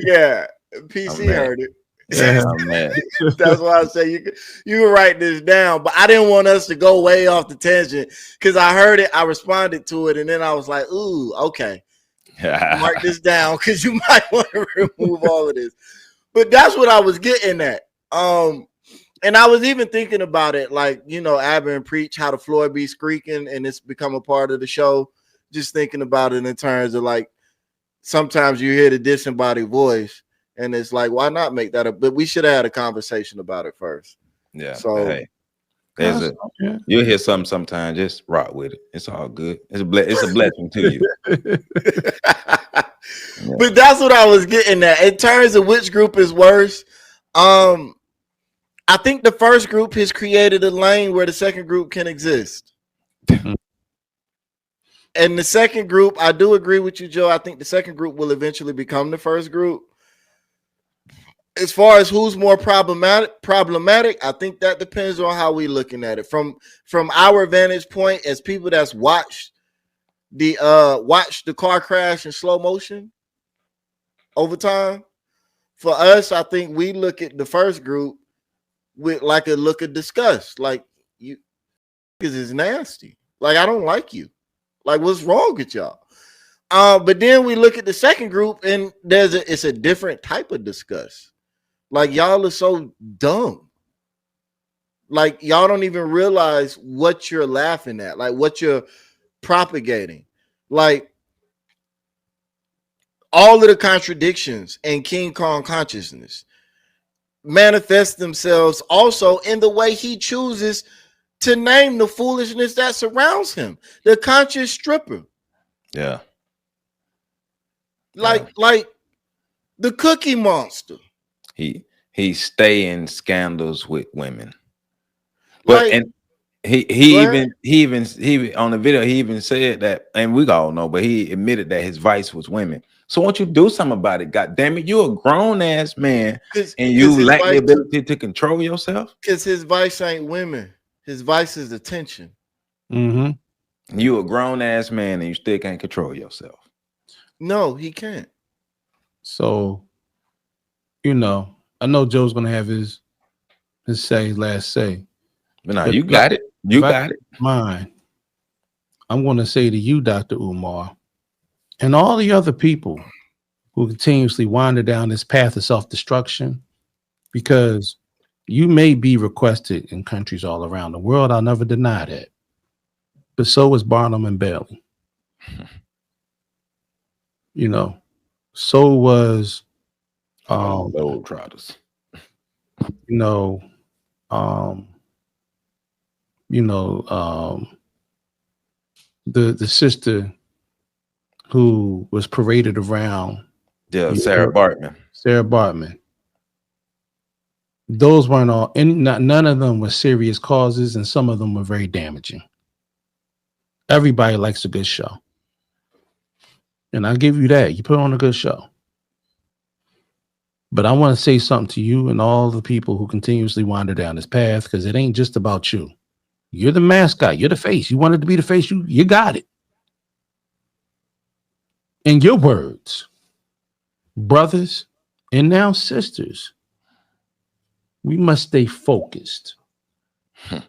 Yeah, PC heard it. Yeah, I'm mad. That's why I say you can write this down, but I didn't want us to go way off the tangent because I heard it, I responded to it, and then I was like, "Ooh, okay." Mark this down because you might want to remove all of this. But that's what I was getting at. And I was even thinking about it, like, you know, Abba and Preach, how the floor be squeaking, and it's become a part of the show. Just thinking about it in terms of, like, sometimes you hear the disembodied voice, and it's like, why not make that up? But we should have had a conversation about it first. Yeah. So hey, you'll hear something sometimes. Just rock with it. It's all good. It's a blessing to you. But that's what I was getting at. In terms of which group is worse, I think the first group has created a lane where the second group can exist. And the second group, I do agree with you, Joe. I think the second group will eventually become the first group. as far as who's more problematic, I think that depends on how we looking at it. From our vantage point as people that's watched the car crash in slow motion over time. For us, I think we look at the first group with like a look of disgust. Like, you is nasty. Like, I don't like you. Like, what's wrong with y'all? But then we look at the second group and it's a different type of disgust. Like, y'all are so dumb. Like, y'all don't even realize what you're laughing at, like what you're propagating. Like, all of the contradictions in King Kong consciousness manifest themselves also in the way he chooses to name the foolishness that surrounds him. The conscious stripper. Yeah. Like the Cookie Monster. He stay in scandals with women. But Like, and he even on the video he even said that, and we all know, but he admitted that his vice was women. So won't you do something about it? God damn it, you're a grown ass man and you lack the ability to control yourself. Because his vice ain't women. His vice is attention. Mm-hmm. You a grown ass man and you still can't control yourself. No, he can't. So, you know, I know Joe's gonna have his last say. But no, you got it. You got it. Mine. I'm gonna say to you, Dr. Umar, and all the other people who continuously wander down this path of self-destruction, because you may be requested in countries all around the world. I'll never deny that. But so was Barnum and Bailey. You know, so was Load Trotters. The sister who was paraded around. Yeah, Sarah Bartman. Those weren't all, and none of them were serious causes, and some of them were very damaging. Everybody likes a good show. And I'll give you that. You put on a good show. But I want to say something to you and all the people who continuously wander down this path, because it ain't just about you. You're the mascot. You're the face. You wanted to be the face. You got it. In your words, brothers and now sisters, we must stay focused. And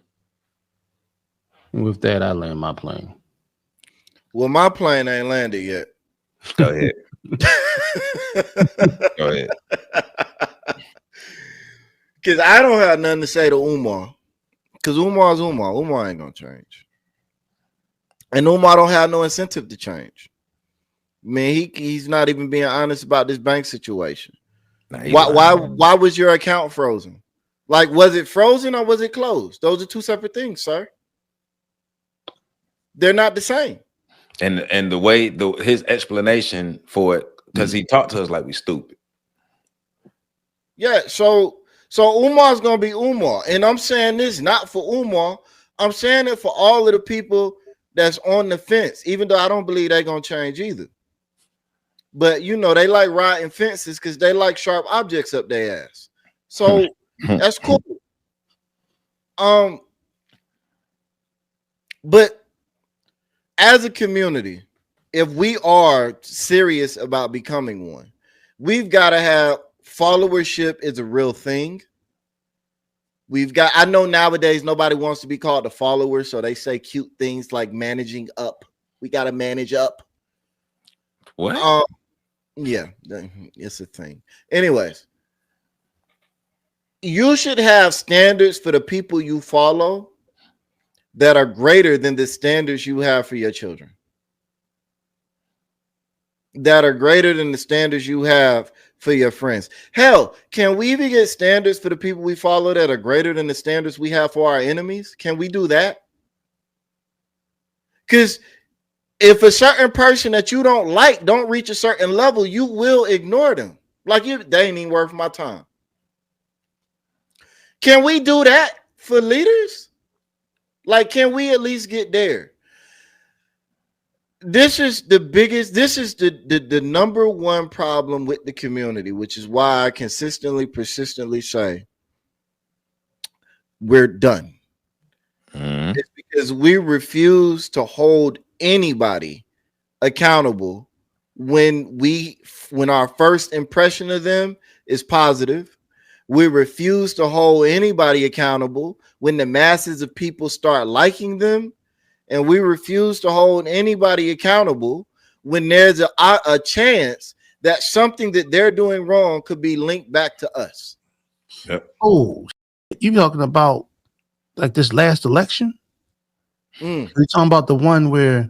with that, I land my plane. Well, my plane ain't landed yet. Go ahead. Go ahead. Because I don't have nothing to say to Umar. Because Umar's Umar. Umar ain't going to change. And Umar don't have no incentive to change. Man, he's not even being honest about this bank situation. Why was your account frozen? Like, was it frozen or was it closed? Those are two separate things, sir. They're not the same. And the way his explanation for it, because he talked to us like we stupid. Yeah, so Umar's gonna be Umar, and I'm saying this not for Umar. I'm saying it for all of the people that's on the fence, even though I don't believe they're gonna change either. But you know, they like riding fences because they like sharp objects up their ass. So that's cool. But as a community, if we are serious about becoming one, we've got to have followership is a real thing. I know nowadays nobody wants to be called a follower, so they say cute things like managing up. We got to manage up. What? Yeah, it's a thing. Anyways, you should have standards for the people you follow that are greater than the standards you have for your children. That are greater than the standards you have for your friends. Hell, can we even get standards for the people we follow that are greater than the standards we have for our enemies? Can we do that? Because if a certain person that you don't like don't reach a certain level, you will ignore them. Like, they ain't even worth my time. Can we do that for leaders? Like, can we at least get there? this is the biggest, this is the number one problem with the community, which is why I consistently, persistently say we're done. Mhm. It's because we refuse to hold anybody accountable when our first impression of them is positive. We refuse to hold anybody accountable when the masses of people start liking them, and we refuse to hold anybody accountable when there's a chance that something that they're doing wrong could be linked back to us. Yep. Oh, you talking about like this last election? We're talking about the one where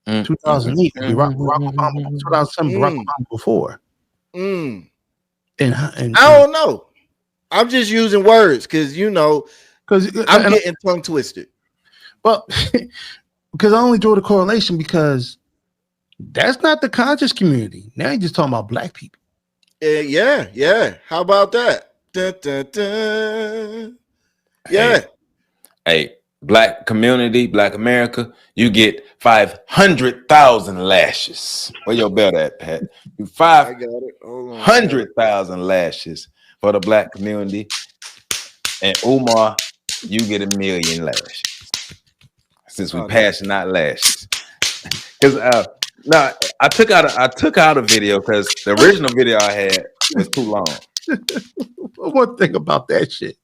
2008, Barack Obama, 2007, Barack Obama before. And I don't know. I'm just using words because I'm getting tongue twisted. Well, because I only draw the correlation because that's not the conscious community. Now you're just talking about black people. Yeah. How about that? Dun, dun, dun. Yeah. Hey, black community, black America, you get 500,000 lashes. Where your belt at, Pat? You 500,000 lashes for the black community. And Umar, you get 1 million lashes. Since we passing out lashes. Because no, I took out a video because the original video I had was too long. One thing about that shit.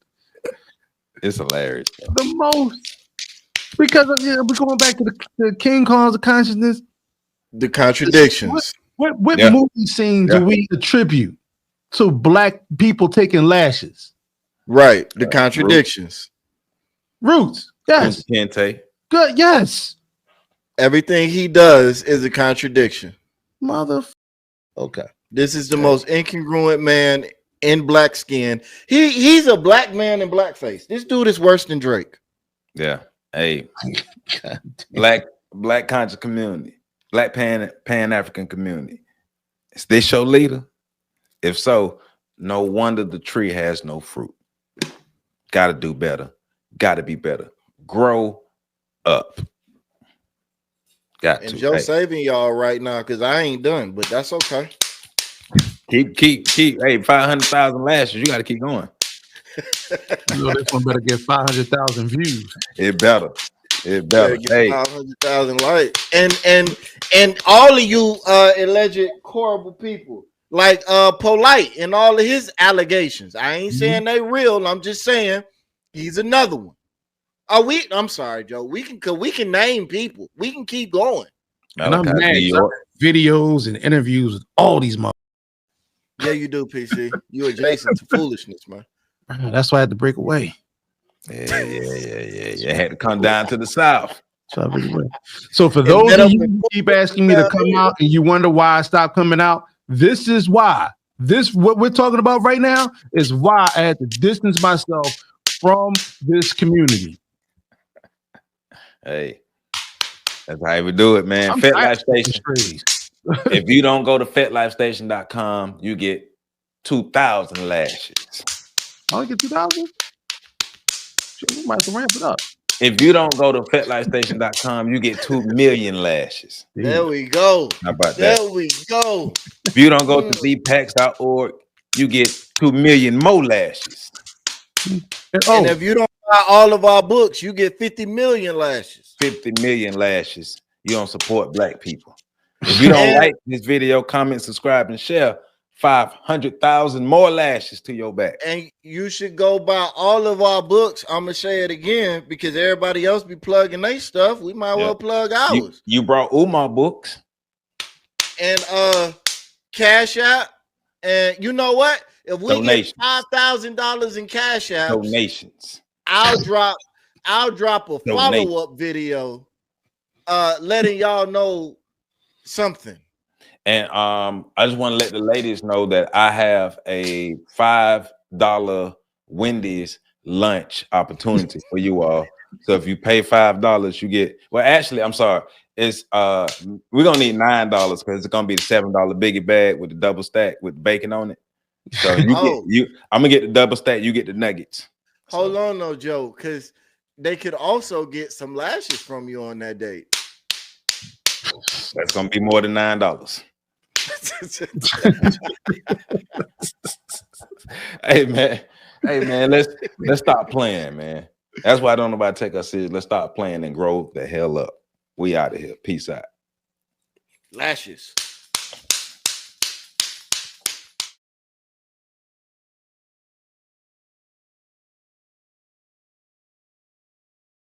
It's hilarious. The most, because we're going back to the King Kong's of consciousness. The contradictions. What movie scene do we attribute to black people taking lashes? Right. The contradictions. Roots. Yes. Kente. Good. Yes. Everything he does is a contradiction. Okay. This is the most incongruent man in black skin. He's a black man in blackface. This dude is worse than Drake. Yeah. Hey. black conscious community. Black Pan-African community. Is this your leader? If so, no wonder the tree has no fruit. Gotta do better. Gotta be better. Grow up. And Joe saving y'all right now because I ain't done, but that's okay. Keep. Hey, 500,000 lashes. You got to keep going. This one better get 500,000 views. It better. Get hey, 500,000 likes. And all of you alleged horrible people like Polite and all of his allegations. I ain't saying they real. I'm just saying he's another one. I'm sorry, Joe. We can name people. We can keep going. And I'm mad. Videos and interviews with all these motherfuckers. Yeah, you do, PC. You adjacent to foolishness, man. That's why I had to break away. Yeah. You had to come down to the south. So for those of you who keep asking me to come out and you wonder why I stopped coming out, this is why. What we're talking about right now is why I had to distance myself from this community. Hey, that's how we do it, man. FetLife Station. If you don't go to FetLifeStation.com, you get 2,000 lashes. I only get 2,000? We might have to ramp it up. If you don't go to FetLifeStation.com, you get 2 million lashes. There we go. How about that? There we go. If you don't go to thepax.org, you get 2 million more lashes. And if you don't buy all of our books, you get 50 million lashes. 50 million lashes. You don't support black people. If you don't like this video, comment, subscribe, and share, 500,000 more lashes to your back. And you should go buy all of our books. I'm gonna say it again because everybody else be plugging their stuff. We might well plug ours. You brought Umar books and Cashapp. And you know what? If we get $5,000 in Cashapp donations, I'll drop a follow-up video letting y'all know something. And I just want to let the ladies know that I have a $5 Wendy's lunch opportunity for you all. So if you pay $5, you get, well, actually, I'm sorry. It's we're gonna need $9 because it's gonna be the $7 biggie bag with the double stack with bacon on it. So I'm gonna get the double stack, you get the nuggets. Hold on though, Joe, because they could also get some lashes from you on that date. That's gonna be more than $9. Hey man, let's stop playing, man. That's why I don't nobody take us serious. Let's stop playing and grow the hell up. We out of here. Peace out. Lashes.